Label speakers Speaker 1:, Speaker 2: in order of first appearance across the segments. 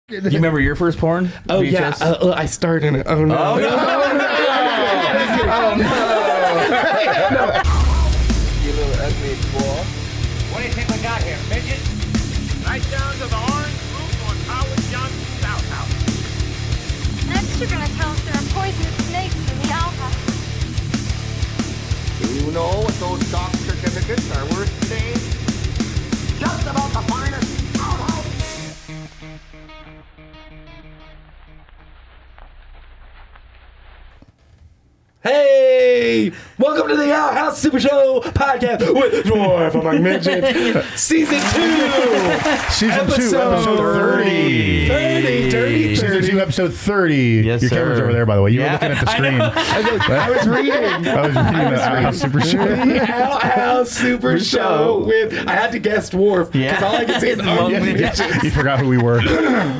Speaker 1: You remember your first porn?
Speaker 2: Oh,
Speaker 1: VHS?
Speaker 2: yeah. I starred in it. Oh, no.
Speaker 1: Oh, no.
Speaker 2: Oh, no.
Speaker 3: You little ugly boy.
Speaker 4: What do you think we got here, midget? Right down to the orange roof on Howard Johnson's outhouse.
Speaker 5: Next, you're gonna tell us there are poisonous snakes in the outhouse.
Speaker 3: Do you know what those stock certificates are worth today? Just about the finest outhouse.
Speaker 2: Hey! Welcome to the Outhouse Super Show podcast with Dwarf Among Midgets, Season 2!
Speaker 6: Season 2, episode 30.
Speaker 2: 30.
Speaker 6: Season 2, episode 30.
Speaker 1: Yes,
Speaker 6: Your camera's
Speaker 1: sir.
Speaker 6: over there, by the way. You were
Speaker 1: Yeah,
Speaker 6: looking at the
Speaker 1: I
Speaker 6: screen.
Speaker 2: I was reading.
Speaker 6: I was reading the Outhouse Super Show.
Speaker 2: The Outhouse Super Show with, I had to guess Dwarf, because
Speaker 1: Yeah.
Speaker 2: all I could see is Among Midgets.
Speaker 6: You forgot who we were.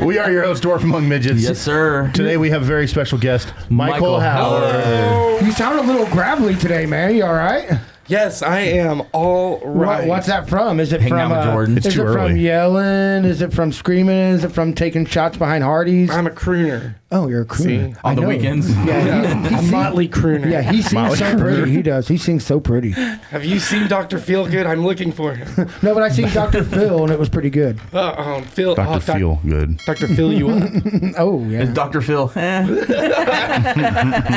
Speaker 6: We are your host, Dwarf Among Midgets.
Speaker 1: Yes, sir.
Speaker 6: Today we have a very special guest, Michael Howard.
Speaker 7: You sound a little gravelly today, man. You all right?
Speaker 2: Yes, I am all right.
Speaker 7: What's that from? Is it
Speaker 1: Hanging
Speaker 7: from
Speaker 1: out with Jordan.
Speaker 6: It's
Speaker 7: is
Speaker 6: too
Speaker 7: it
Speaker 6: early.
Speaker 7: from yelling? Is it from screaming? Is it from taking shots behind Hardee's?
Speaker 2: I'm a crooner.
Speaker 7: Oh, you're a crooner.
Speaker 2: See?
Speaker 1: On
Speaker 7: I
Speaker 1: the
Speaker 7: know.
Speaker 1: weekends.
Speaker 7: Yeah,
Speaker 2: A motley crooner.
Speaker 7: yeah, he sings
Speaker 6: Molly
Speaker 7: so
Speaker 6: Crooner.
Speaker 7: pretty. He does. He sings so pretty.
Speaker 2: Have you seen Dr. Feelgood? I'm looking for him.
Speaker 7: No, but I seen Dr. Phil and it was pretty good.
Speaker 2: Phil.
Speaker 6: Dr. Feel good.
Speaker 2: Dr. Phil, you up?
Speaker 7: Oh yeah.
Speaker 1: Is Dr. Phil?
Speaker 7: I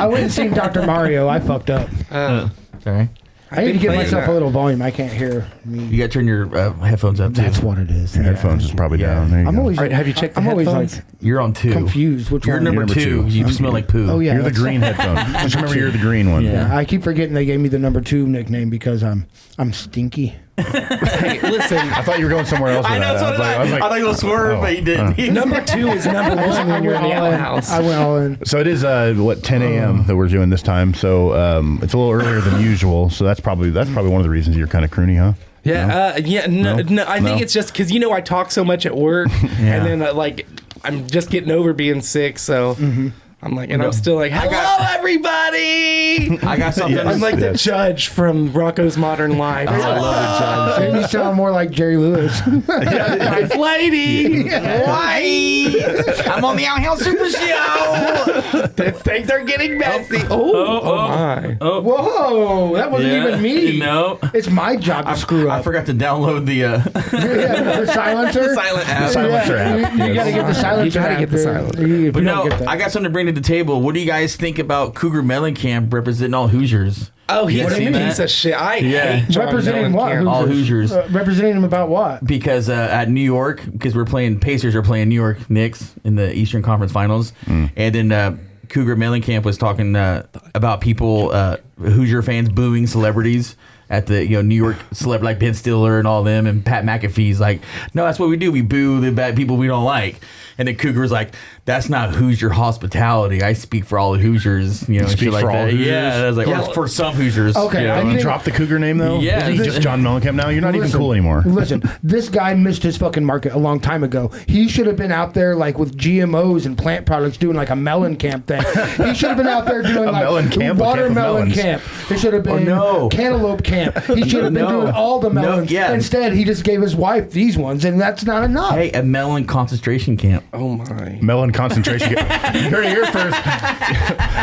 Speaker 7: went and seen Dr. Mario. I fucked up.
Speaker 1: Sorry.
Speaker 7: I need to
Speaker 2: been
Speaker 7: give
Speaker 2: playing
Speaker 7: myself
Speaker 2: that.
Speaker 7: a little volume. I can't hear me.
Speaker 1: You got to turn your headphones up, too.
Speaker 7: That's what it is.
Speaker 6: Your headphones is probably down. There you
Speaker 7: I'm
Speaker 6: go.
Speaker 7: always.
Speaker 2: All right, have you checked the
Speaker 7: I'm always
Speaker 2: headphones?
Speaker 7: like
Speaker 1: You're on 2.
Speaker 7: confused. Which
Speaker 1: You're
Speaker 7: one?
Speaker 1: number
Speaker 6: You're number
Speaker 1: 2.
Speaker 6: two.
Speaker 1: You smell like poo.
Speaker 7: Oh yeah.
Speaker 6: You're the
Speaker 7: that's-
Speaker 6: green headphone. Just remember you're the green one.
Speaker 1: Yeah.
Speaker 7: I keep forgetting they gave me the number 2 nickname because I'm stinky.
Speaker 2: Hey, listen.
Speaker 6: I thought you were going somewhere else with
Speaker 1: I know,
Speaker 6: that.
Speaker 1: so did I.
Speaker 6: was like,
Speaker 1: I thought you were swerve,
Speaker 6: oh,
Speaker 1: but you didn't.
Speaker 2: Number 2 is number 1 when you're in the outhouse.
Speaker 7: I went all in.
Speaker 6: So it is 10 a.m. that we're doing this time. So it's a little earlier than usual. So that's probably one of the reasons you're kind of croony, huh?
Speaker 2: Yeah, no, I think
Speaker 6: No?
Speaker 2: it's just because I talk so much at work, and then I'm just getting over being sick, so I'm like, and I'm still like, hello everybody.
Speaker 1: I got something.
Speaker 2: I'm like the
Speaker 6: Yes.
Speaker 2: judge from Rocco's Modern Life.
Speaker 1: I love
Speaker 7: Maybe you sound more like Jerry Lewis.
Speaker 2: Nice lady.
Speaker 1: it, I'm on the Outhouse Super Show.
Speaker 2: Things are getting messy. Oh my.
Speaker 7: Whoa, that wasn't even me.
Speaker 1: No.
Speaker 7: It's my job to screw
Speaker 1: I
Speaker 7: up.
Speaker 1: forgot to download the
Speaker 7: Yeah, the silencer.
Speaker 1: silent app.
Speaker 6: Silencer app.
Speaker 7: You gotta get the silencer.
Speaker 2: You gotta
Speaker 7: app,
Speaker 2: get the
Speaker 7: dude.
Speaker 2: silencer.
Speaker 7: If you
Speaker 1: But
Speaker 7: don't
Speaker 1: no,
Speaker 7: get that.
Speaker 1: I got something to bring to the table. What do you guys think about Cougar Mellencamp representing all Hoosiers?
Speaker 2: Oh, he's
Speaker 1: What do
Speaker 2: a
Speaker 1: you mean?
Speaker 2: piece of shit. I
Speaker 1: Yeah.
Speaker 2: hate John
Speaker 7: Representing what?
Speaker 2: Mellencamp.
Speaker 1: All Hoosiers.
Speaker 7: Representing him about what?
Speaker 1: Because at New York, because we're playing Pacers are playing New York Knicks in the Eastern Conference Finals, and then Cougar Mellencamp was talking about people Hoosier fans booing celebrities at the New York celeb like Ben Stiller and all them, and Pat McAfee's like, no, that's what we do. We boo the bad people we don't like. And then Cougar was like, that's not Hoosier hospitality. I speak for all the Hoosiers. And
Speaker 6: Speak
Speaker 1: shit like
Speaker 6: for all
Speaker 1: that.
Speaker 6: Hoosiers?
Speaker 1: Yeah, I was like,
Speaker 2: Yeah.
Speaker 1: or for some Hoosiers.
Speaker 7: Okay,
Speaker 1: you know?
Speaker 7: I
Speaker 6: You
Speaker 7: think-
Speaker 6: dropped the Cougar name though?
Speaker 1: Yeah.
Speaker 6: Isn't he just John Mellencamp now? You're not even
Speaker 7: Listen,
Speaker 6: cool anymore.
Speaker 7: Listen, this guy missed his fucking market a long time ago. He should have been out there like with GMOs and plant products doing like a melon camp thing. He should have been out there doing
Speaker 6: A
Speaker 7: like
Speaker 6: melon camp, a camp of
Speaker 7: watermelon
Speaker 6: melons.
Speaker 7: camp. It should have been
Speaker 1: no.
Speaker 7: cantaloupe camp. He should have been
Speaker 1: No.
Speaker 7: doing all the melons.
Speaker 1: yeah.
Speaker 7: Instead, he just gave his wife these ones, and that's not enough.
Speaker 1: Hey, a melon concentration camp.
Speaker 2: Oh my.
Speaker 6: Melon concentration camp. You heard it here first.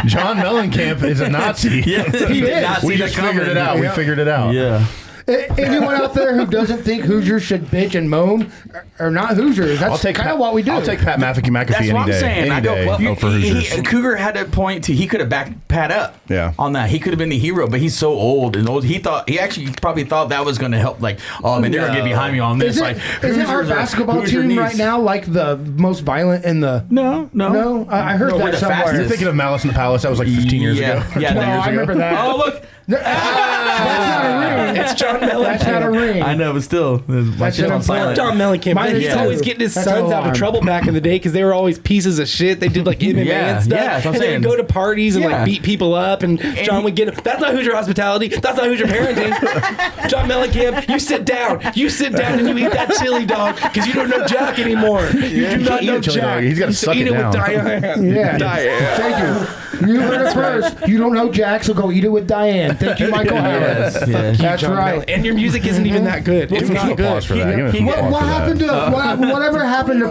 Speaker 6: John Mellencamp is a Nazi.
Speaker 1: He did not
Speaker 6: We
Speaker 1: see
Speaker 6: just
Speaker 1: that
Speaker 6: figured it
Speaker 1: coming.
Speaker 6: out. We figured it out.
Speaker 1: Yeah.
Speaker 7: Anyone out there who doesn't think Hoosiers should bitch and moan are not Hoosiers.
Speaker 6: I'll
Speaker 7: That's
Speaker 6: take
Speaker 7: kind of what we do.
Speaker 6: I'll take Pat McAfee
Speaker 1: That's
Speaker 6: any
Speaker 1: what I'm
Speaker 6: day.
Speaker 1: saying.
Speaker 6: Any
Speaker 1: I go,
Speaker 6: day.
Speaker 1: well,
Speaker 6: Oh, for Hoosiers.
Speaker 1: Cougar had a point too. He could have backed Pat up.
Speaker 6: Yeah.
Speaker 1: On that, he could have been the hero, but he's so old and old. He actually probably thought that was going to help. Like, oh man, they're going to get behind me on this.
Speaker 7: Isn't,
Speaker 1: Like,
Speaker 7: isn't our
Speaker 1: Hoosiers are-
Speaker 7: basketball
Speaker 1: Hoosier
Speaker 7: team
Speaker 1: needs-
Speaker 7: right now like the most violent in the?
Speaker 1: No.
Speaker 7: No, I heard
Speaker 1: No, we're
Speaker 7: that
Speaker 1: the
Speaker 7: somewhere.
Speaker 1: fastest.
Speaker 6: You're thinking of Malice in the Palace. That was like 15 years
Speaker 1: Yeah.
Speaker 6: ago.
Speaker 1: Yeah,
Speaker 7: No,
Speaker 1: years
Speaker 7: I
Speaker 1: ago.
Speaker 7: remember that.
Speaker 1: Oh look,
Speaker 7: That's not a ring.
Speaker 2: It's John
Speaker 7: That's not a
Speaker 2: Mellencamp.
Speaker 7: ring.
Speaker 1: I know, but still, my
Speaker 7: That's
Speaker 1: shit's on
Speaker 7: an
Speaker 1: silent.
Speaker 2: John Mellencamp.
Speaker 7: Mine
Speaker 2: He's
Speaker 7: is
Speaker 2: always
Speaker 7: too.
Speaker 2: getting his
Speaker 7: That's
Speaker 2: sons
Speaker 7: an
Speaker 2: out of
Speaker 7: alarm.
Speaker 2: trouble back in the day because they were always pieces of shit. They did like MMA
Speaker 1: Yeah,
Speaker 2: and stuff.
Speaker 1: yeah, that's what I'm
Speaker 2: and they
Speaker 1: saying.
Speaker 2: would go to parties and
Speaker 1: Yeah.
Speaker 2: like beat people up, and John would get him. That's not Hoosier hospitality. That's not Hoosier parenting. John Mellencamp, you sit down. You sit down and you eat that chili dog because you don't know Jack anymore. You do not
Speaker 6: eat
Speaker 2: know
Speaker 6: a chili
Speaker 2: Jack.
Speaker 6: dog. He's gotta
Speaker 2: You
Speaker 6: suck
Speaker 2: eat
Speaker 6: it
Speaker 2: it with
Speaker 6: down.
Speaker 2: Diane.
Speaker 7: Yeah.
Speaker 2: Diane.
Speaker 7: Thank you. You heard it first. You don't know Jack, so go eat it with Diane. Melon. Thank you, Michael Howard.
Speaker 1: Yes.
Speaker 7: That's
Speaker 2: John
Speaker 7: right.
Speaker 2: Melon. And your music isn't even that good. It's
Speaker 6: Give him
Speaker 2: not
Speaker 6: some applause
Speaker 2: good.
Speaker 6: for that. Give him some applause
Speaker 7: What
Speaker 6: for
Speaker 7: happened
Speaker 6: that.
Speaker 7: to whatever happened to?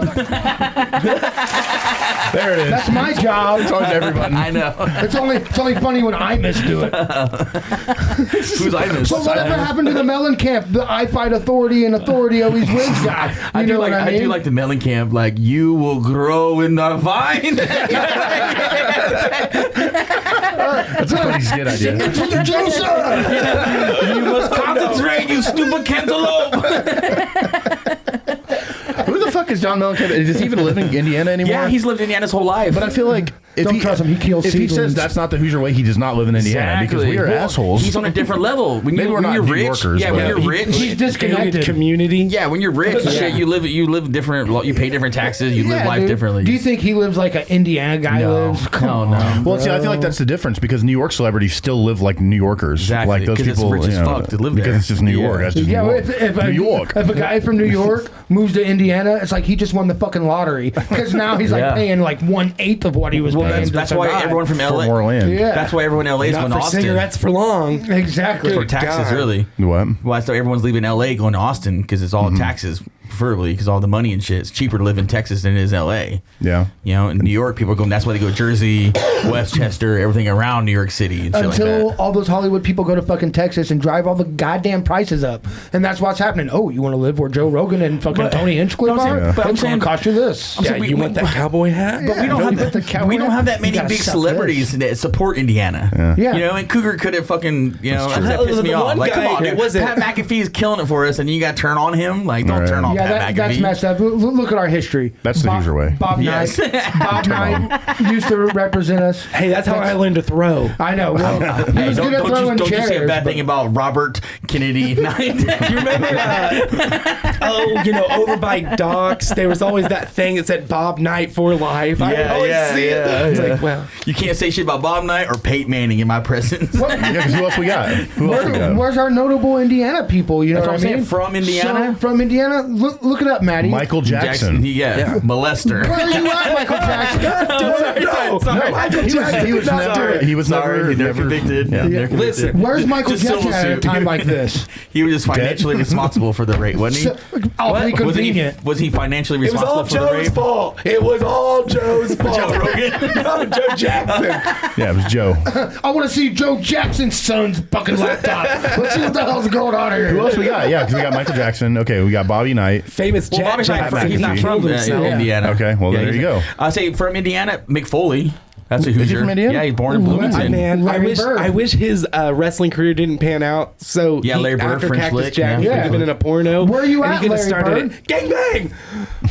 Speaker 6: There it is.
Speaker 7: That's my job.
Speaker 6: It's always everybody.
Speaker 1: I know.
Speaker 7: It's only funny when I misdo it.
Speaker 1: Who's I miss?
Speaker 7: So whatever happened to the Mellencamp? The I fight authority and authority always wins guy. You know what I mean?
Speaker 1: I do like the Mellencamp. Like you will grow in the vine.
Speaker 6: That's a funny skit idea.
Speaker 7: For the juicer.
Speaker 1: You must concentrate, you stupid cantaloupe.
Speaker 6: Who the fuck is John Mellencamp? Does he even live in Indiana anymore?
Speaker 1: Yeah, he's lived in Indiana his whole life.
Speaker 6: But I feel like if
Speaker 7: Don't trust him. He kills
Speaker 6: If he
Speaker 7: seedlings.
Speaker 6: says that's not the Hoosier way, he does not live in Indiana because we are
Speaker 1: Well,
Speaker 6: assholes.
Speaker 1: He's on a different level. When
Speaker 6: Maybe
Speaker 1: you,
Speaker 6: we're
Speaker 1: when
Speaker 6: not
Speaker 1: you're
Speaker 6: New
Speaker 1: rich,
Speaker 6: Yorkers,
Speaker 1: yeah,
Speaker 6: but-
Speaker 1: when you're rich,
Speaker 7: He's disconnected.
Speaker 2: Community.
Speaker 1: yeah, when you're rich, you live different. You pay different taxes. You live
Speaker 7: Yeah,
Speaker 1: life
Speaker 7: dude.
Speaker 1: differently.
Speaker 7: Do you think he lives like an Indiana guy lives? Come on.
Speaker 6: Well, see, I feel like that's the difference because New York celebrities still live like New Yorkers.
Speaker 1: Exactly,
Speaker 6: Like those
Speaker 1: 'cause it's
Speaker 6: people,
Speaker 1: rich as fuck to live
Speaker 6: because
Speaker 1: there.
Speaker 6: it's just New York.
Speaker 1: Yeah.
Speaker 6: That's just
Speaker 7: Yeah,
Speaker 6: New
Speaker 7: well,
Speaker 6: York.
Speaker 7: if
Speaker 6: New York.
Speaker 7: a guy from New York moves to Indiana, it's like he just won the fucking lottery because now he's like
Speaker 1: Yeah.
Speaker 7: paying like 1/8 of what he was
Speaker 1: Well,
Speaker 7: paying.
Speaker 1: that's
Speaker 7: to
Speaker 1: why
Speaker 7: survive.
Speaker 1: everyone from
Speaker 6: For
Speaker 1: LA.
Speaker 6: more land.
Speaker 7: Yeah.
Speaker 1: That's why everyone in LA is
Speaker 2: Not
Speaker 1: going to
Speaker 2: for
Speaker 1: Austin
Speaker 2: cigarettes for long.
Speaker 7: Exactly.
Speaker 1: for taxes.
Speaker 2: God.
Speaker 1: Really.
Speaker 6: What?
Speaker 1: Well, that's why everyone's leaving LA going to Austin because it's all taxes, preferably because all the money and shit. It's cheaper to live in Texas than it is LA.
Speaker 6: Yeah.
Speaker 1: You know, in New York, people are going. That's why they go to Jersey, Westchester, everything around New York City and shit
Speaker 7: Until
Speaker 1: like that.
Speaker 7: all those Hollywood people go to fucking Texas and drive all the goddamn prices up, and that's what's happening. Oh, you want to live where Joe Rogan and fucking Tony Hinchcliffe
Speaker 1: I'm saying-
Speaker 7: are?
Speaker 1: but I'm
Speaker 7: It's going
Speaker 1: saying-
Speaker 7: to cost you this.
Speaker 2: Yeah, you want that cowboy hat?
Speaker 1: But we don't
Speaker 7: Yeah,
Speaker 1: have
Speaker 7: but the
Speaker 1: that.
Speaker 7: cowboy
Speaker 1: We don't have that
Speaker 7: you
Speaker 1: many
Speaker 7: gotta
Speaker 1: big
Speaker 7: suck
Speaker 1: celebrities that support Indiana.
Speaker 7: Yeah.
Speaker 1: You know, and Cougar could have fucking. You know, that
Speaker 2: true.
Speaker 1: pissed me
Speaker 2: The
Speaker 1: off.
Speaker 2: one
Speaker 1: Like, come
Speaker 2: guy-
Speaker 1: on,
Speaker 2: it
Speaker 1: dude.
Speaker 2: wasn't-
Speaker 1: Pat McAfee is killing it for us, and you got to turn on him. Like, don't
Speaker 6: Right.
Speaker 1: turn on
Speaker 7: Yeah,
Speaker 1: Pat
Speaker 7: that's
Speaker 1: McAfee.
Speaker 7: messed up. Look at our history.
Speaker 6: That's the Hoosier way.
Speaker 7: Bob
Speaker 1: Yes.
Speaker 7: Knight. Bob Knight used to represent us.
Speaker 2: Hey, that's how I learned to throw.
Speaker 7: I know. Well, he
Speaker 1: Hey,
Speaker 7: was good at
Speaker 1: don't
Speaker 7: throwing
Speaker 1: you say a
Speaker 7: chairs.
Speaker 1: bad
Speaker 7: but-
Speaker 1: thing about Robert Kennedy Knight.
Speaker 2: You remember over by docks, there was always that thing that said Bob Knight for life. I would always see it. It's like, well,
Speaker 1: You can't say shit about Bob Knight or Peyton Manning in my presence.
Speaker 7: What-
Speaker 6: Yeah, because who else we got? Who else we got?
Speaker 7: Where's our notable Indiana people? You know
Speaker 1: That's
Speaker 7: what
Speaker 1: what
Speaker 7: I
Speaker 1: I'm
Speaker 7: mean?
Speaker 1: saying, from Indiana?
Speaker 7: So, from Indiana? Look it up, Maddie.
Speaker 6: Michael Jackson.
Speaker 1: Yeah, molester.
Speaker 7: Where are you at, Michael Jackson?
Speaker 1: Sorry.
Speaker 6: He was never
Speaker 1: convicted.
Speaker 6: Yeah.
Speaker 1: Never convicted.
Speaker 2: listen.
Speaker 7: Where's Michael
Speaker 1: Just
Speaker 7: Jackson
Speaker 1: civil
Speaker 7: at a
Speaker 1: suit.
Speaker 7: time like this?
Speaker 1: He was just financially responsible for the rape, wasn't he?
Speaker 7: Awfully convenient.
Speaker 1: Was he financially
Speaker 2: It was
Speaker 1: responsible
Speaker 2: all
Speaker 1: for the
Speaker 2: Joe's
Speaker 1: rape?
Speaker 2: fault. It was all Joe's fault.
Speaker 1: Joe Rogan?
Speaker 2: No, Joe Jackson.
Speaker 6: Yeah, it was Joe.
Speaker 7: I want to see Joe Jackson's son's fucking laptop. Let's see what the hell's going on here.
Speaker 6: Who else we got? Yeah, because we got Michael Jackson. Okay, we got Bobby Knight.
Speaker 2: Famous
Speaker 1: Well, Bobby
Speaker 2: Jack
Speaker 1: Knight, he's not from Indiana.
Speaker 6: Okay, well, there
Speaker 1: he's-
Speaker 6: you go.
Speaker 1: I say from Indiana, Mick Foley. That's a Hoosier.
Speaker 6: Is he from Indiana?
Speaker 1: Yeah, he's born in
Speaker 7: Ooh,
Speaker 1: Bloomington.
Speaker 2: Man,
Speaker 7: Larry Bird.
Speaker 2: I wish his wrestling career didn't pan out. So
Speaker 1: Yeah, Larry Bird,
Speaker 2: after
Speaker 1: French
Speaker 2: Cactus
Speaker 1: Lick,
Speaker 2: Jack, he
Speaker 1: yeah.
Speaker 2: could have been in a porno.
Speaker 7: Where you
Speaker 2: and
Speaker 7: at,
Speaker 2: he could have
Speaker 7: Larry
Speaker 2: started
Speaker 7: Bird?
Speaker 2: it. Gang bang,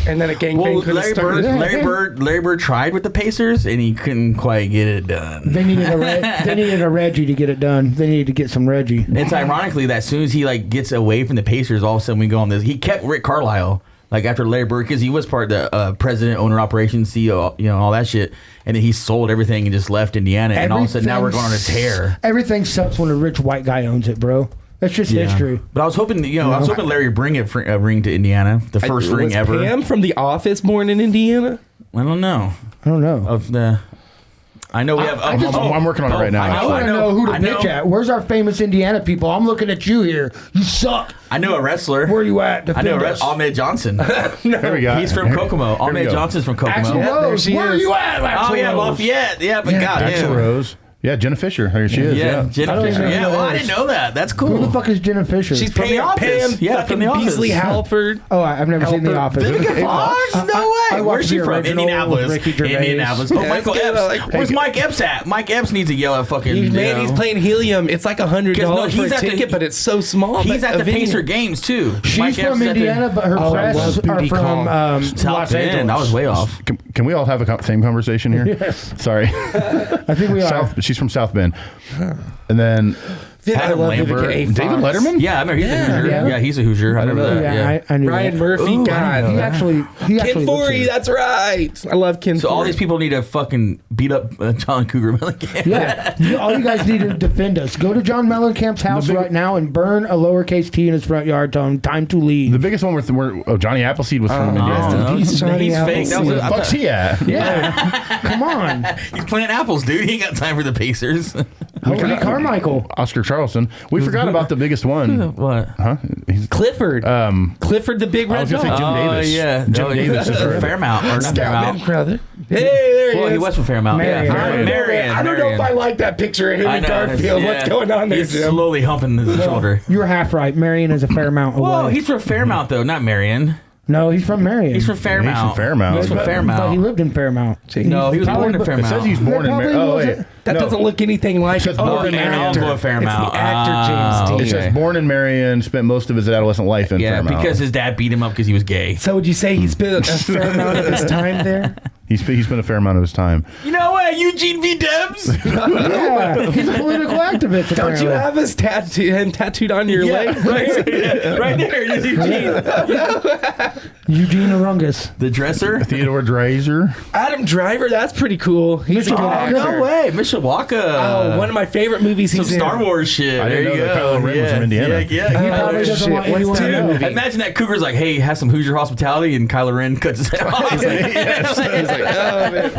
Speaker 2: and then a gang bang
Speaker 1: Well,
Speaker 2: could have started.
Speaker 1: Larry Bird tried with the Pacers and he couldn't quite get it done.
Speaker 7: They needed a Reggie to get it done. They needed to get some Reggie.
Speaker 1: It's ironically that as soon as he like gets away from the Pacers, all of a sudden we go on this. He kept Rick Carlisle like after Larry Bird because he was part of the president, owner, operations, CEO, you know, all that shit. And then he sold everything and just left Indiana. And all of a sudden now we're going on a tear.
Speaker 7: Everything sucks when a rich white guy owns it, bro. That's just history.
Speaker 1: But I was hoping, I was hoping Larry bring a ring to Indiana, the first ring
Speaker 2: was
Speaker 1: ever.
Speaker 2: Pam from The Office born in Indiana?
Speaker 1: I don't know
Speaker 7: I don't know.
Speaker 1: of the. I know we have.
Speaker 6: I'm working on it right now.
Speaker 7: I want to know who to bitch at. Where's our famous Indiana people? I'm looking at you here. You suck.
Speaker 1: I know a wrestler.
Speaker 7: Where you at?
Speaker 1: I know
Speaker 7: Defend us.
Speaker 1: Ahmed Johnson.
Speaker 6: There we go.
Speaker 1: He's from Kokomo.
Speaker 6: Here we
Speaker 1: Ahmed
Speaker 6: go.
Speaker 1: Johnson's from Kokomo.
Speaker 7: Axl
Speaker 2: there
Speaker 7: Rose.
Speaker 2: she
Speaker 7: Where
Speaker 2: is.
Speaker 7: you at, Axl
Speaker 1: Oh yeah,
Speaker 7: Rose?
Speaker 1: Lafayette. Yeah, but
Speaker 7: Yeah.
Speaker 1: goddamn.
Speaker 6: Axl Rose. Yeah, Jenna Fisher. Here she is.
Speaker 1: Yeah,
Speaker 6: Yeah.
Speaker 1: Jenna
Speaker 7: I don't
Speaker 1: Fisher.
Speaker 7: even know
Speaker 1: Yeah,
Speaker 7: who
Speaker 1: well,
Speaker 7: that
Speaker 1: I
Speaker 7: is.
Speaker 1: didn't know that. That's cool.
Speaker 7: Who the fuck is Jenna Fisher?
Speaker 2: She's
Speaker 1: From The Office. Yeah,
Speaker 2: fucking
Speaker 1: from The Office.
Speaker 2: Beasley Halford.
Speaker 7: Oh, I've never seen The Office.
Speaker 1: Vivica Fox? No way.
Speaker 7: I watched
Speaker 1: Where's she
Speaker 7: the
Speaker 1: from?
Speaker 7: original
Speaker 1: Indianapolis.
Speaker 7: with Ricky Gervais.
Speaker 1: Indianapolis. Oh,
Speaker 2: Yeah,
Speaker 1: Michael
Speaker 2: it's good.
Speaker 1: Epps.
Speaker 2: Like,
Speaker 1: Where's Mike Epps at? Mike Epps needs to yell at fucking.
Speaker 2: Man, he's playing Helium. It's like $100
Speaker 1: no,
Speaker 2: for
Speaker 1: he's
Speaker 2: a
Speaker 1: at the-
Speaker 2: ticket, but it's so small.
Speaker 1: He's
Speaker 2: but
Speaker 1: at the
Speaker 2: a venue.
Speaker 1: Pacer games too.
Speaker 7: She's
Speaker 1: Mike Epps
Speaker 7: from
Speaker 1: is at the-
Speaker 7: Indiana, but her
Speaker 2: I
Speaker 7: press
Speaker 2: love
Speaker 7: are
Speaker 2: booty
Speaker 7: from
Speaker 2: call.
Speaker 1: South
Speaker 7: Los
Speaker 1: Bend.
Speaker 7: Angeles.
Speaker 1: I was way off.
Speaker 6: Can we all have a same conversation here?
Speaker 7: Yes.
Speaker 6: Sorry.
Speaker 7: I think we are.
Speaker 6: She's from South Bend. And then
Speaker 1: Adam Lambert.
Speaker 6: David Letterman?
Speaker 1: Yeah, I remember he's a Hoosier.
Speaker 7: Yeah.
Speaker 1: Yeah, he's a Hoosier. I remember that.
Speaker 7: Yeah,
Speaker 1: Yeah.
Speaker 7: I knew
Speaker 2: Ryan
Speaker 7: that.
Speaker 2: Murphy,
Speaker 1: Ooh, I
Speaker 2: God.
Speaker 1: didn't know
Speaker 7: He
Speaker 1: that.
Speaker 7: actually
Speaker 2: Ken
Speaker 7: looks
Speaker 2: Forey,
Speaker 7: it.
Speaker 2: that's right. I love Ken
Speaker 1: So all
Speaker 2: Forey.
Speaker 1: these people need to fucking beat up John Cougar Mellencamp.
Speaker 7: Yeah, all you guys need to defend us. Go to John Mellencamp's house right now and burn a lowercase t in his front yard. Tell him time to leave.
Speaker 6: The biggest one where Johnny Appleseed was from Indiana.
Speaker 1: Oh,
Speaker 2: He's Johnny
Speaker 1: he's fake. That was
Speaker 6: Where the
Speaker 1: I
Speaker 6: fuck's
Speaker 1: thought-
Speaker 6: he at?
Speaker 7: Yeah, come on,
Speaker 1: He's planting apples, dude. He ain't got time for the Pacers.
Speaker 7: Jose Carmichael.
Speaker 6: Oscar Charleston. We forgot about the biggest one.
Speaker 1: What?
Speaker 6: Huh? He's,
Speaker 2: Clifford. Clifford the Big
Speaker 6: I
Speaker 2: Red
Speaker 6: was going to say
Speaker 2: Dog.
Speaker 6: Jim Davis.
Speaker 1: Yeah.
Speaker 6: Jim Davis is
Speaker 1: for
Speaker 6: for
Speaker 1: Fairmount. Or not
Speaker 2: Scoutman
Speaker 1: Fairmount.
Speaker 2: brother. Hey, there
Speaker 1: Well,
Speaker 2: he
Speaker 1: he
Speaker 2: is.
Speaker 1: was from Fairmount.
Speaker 7: Marion.
Speaker 1: Yeah,
Speaker 7: I don't know,
Speaker 1: Marion.
Speaker 2: I don't know if I like that picture of him
Speaker 1: I
Speaker 2: and
Speaker 1: know.
Speaker 2: Garfield. What's
Speaker 1: Yeah.
Speaker 2: going on there,
Speaker 1: He's
Speaker 2: Jim?
Speaker 1: slowly humping his shoulder.
Speaker 7: You're half right. Marion is a Fairmount away.
Speaker 1: Whoa, he's from Fairmount, though, not Marion.
Speaker 7: No, he's from Marion.
Speaker 1: He's from Fairmount.
Speaker 6: He's from Fairmount.
Speaker 1: He's from
Speaker 7: But he
Speaker 1: Fairmount.
Speaker 7: lived in Fairmount.
Speaker 1: No, he was born in
Speaker 6: It
Speaker 1: Fairmount.
Speaker 6: says he's born in
Speaker 7: probably
Speaker 6: Mar- Oh,
Speaker 7: wasn't-
Speaker 6: wait.
Speaker 2: That
Speaker 6: No.
Speaker 2: doesn't look anything like
Speaker 6: says
Speaker 2: it.
Speaker 6: born
Speaker 2: the
Speaker 6: in
Speaker 2: actor.
Speaker 1: Uncle Fairmount.
Speaker 2: It's the actor James
Speaker 1: Oh,
Speaker 2: Dean.
Speaker 6: It says born in Marion, spent most of his adolescent life in
Speaker 1: Yeah,
Speaker 6: Fairmount.
Speaker 1: because his dad beat him up because he was gay.
Speaker 2: So would you say he spent a fair amount of his time there?
Speaker 6: He spent a fair amount of his time.
Speaker 1: You know what? Eugene V. Debs?
Speaker 7: Yeah, he's a political activist.
Speaker 2: Don't
Speaker 7: apparently.
Speaker 2: you have his tattooed on your leg?
Speaker 1: right there. There's Eugene.
Speaker 7: Eugene Arungus?
Speaker 1: The dresser?
Speaker 6: Theodore Dreiser.
Speaker 2: Adam Driver, that's pretty cool. He's a good
Speaker 1: Oh,
Speaker 2: actor.
Speaker 1: no way. Mishawaka.
Speaker 2: Oh, one of my favorite movies
Speaker 1: Some
Speaker 2: he's
Speaker 1: Star
Speaker 2: in.
Speaker 1: Wars shit.
Speaker 6: I
Speaker 1: There
Speaker 6: didn't
Speaker 1: you
Speaker 6: know that
Speaker 1: go.
Speaker 6: Kylo Ren was from Indiana.
Speaker 1: Yeah.
Speaker 7: He
Speaker 1: Kylo
Speaker 7: probably
Speaker 1: Ren.
Speaker 7: doesn't want
Speaker 2: What's
Speaker 7: anyone
Speaker 2: the
Speaker 7: to know.
Speaker 2: movie?
Speaker 1: Imagine that Cougar's like, hey, have some Hoosier hospitality, and Kylo Ren cuts his head off.
Speaker 2: He's like, oh, man.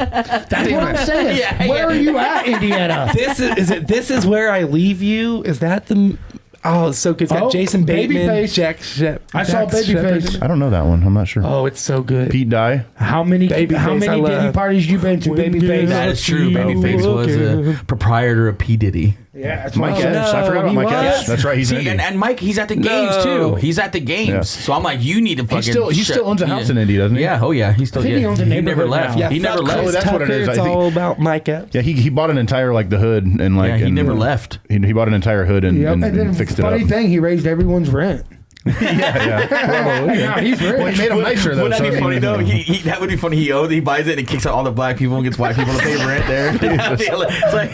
Speaker 7: That's what I'm saying.
Speaker 1: Yeah,
Speaker 7: Where are you at, Indiana?
Speaker 2: This is where I leave you. Is that the? Oh, it's so good. It's got
Speaker 7: Oh,
Speaker 2: Jason Bateman,
Speaker 7: Babyface.
Speaker 2: Jack Shep.
Speaker 7: I saw Babyface.
Speaker 6: I don't know that one. I'm not sure.
Speaker 2: Oh, it's so good.
Speaker 6: Pete Dye.
Speaker 7: How many
Speaker 2: Babyface, I
Speaker 7: Diddy
Speaker 2: love.
Speaker 7: parties you been to, Babyface?
Speaker 1: That is true. Babyface was a proprietor of P. Diddy.
Speaker 7: Yeah, that's
Speaker 6: Mike
Speaker 7: what I'm
Speaker 6: Epps.
Speaker 7: saying.
Speaker 6: I forgot about
Speaker 2: he
Speaker 6: Mike
Speaker 2: was?
Speaker 6: Epps. That's right. He's
Speaker 1: See,
Speaker 6: in Indy.
Speaker 1: and Mike, he's at the games too. He's at the games.
Speaker 6: Yeah.
Speaker 1: So I'm like, you need to fucking.
Speaker 6: He still owns a house in Indy, doesn't he?
Speaker 1: Yeah. Oh yeah. He still.
Speaker 7: I think he owns a
Speaker 1: never
Speaker 7: neighborhood
Speaker 1: left.
Speaker 7: now.
Speaker 1: He never
Speaker 2: fuck
Speaker 1: left.
Speaker 6: Oh, that's what it
Speaker 2: Tucker,
Speaker 6: is. I
Speaker 2: It's
Speaker 6: think-
Speaker 2: all about Mike Epps.
Speaker 6: Yeah, he bought an entire like the hood and like
Speaker 1: Yeah, he
Speaker 6: and
Speaker 1: never left.
Speaker 6: He bought an entire hood and,
Speaker 7: Yep. And then
Speaker 6: fixed it
Speaker 7: funny
Speaker 6: up.
Speaker 7: thing, he raised everyone's rent.
Speaker 6: Yeah. Probably.
Speaker 7: Now he's rich.
Speaker 6: Well, he made him nicer though.
Speaker 1: Would that
Speaker 6: so
Speaker 1: be
Speaker 6: I mean,
Speaker 1: funny though? That would be funny. He buys it and kicks out all the black people and gets white people to pay rent there. It's like,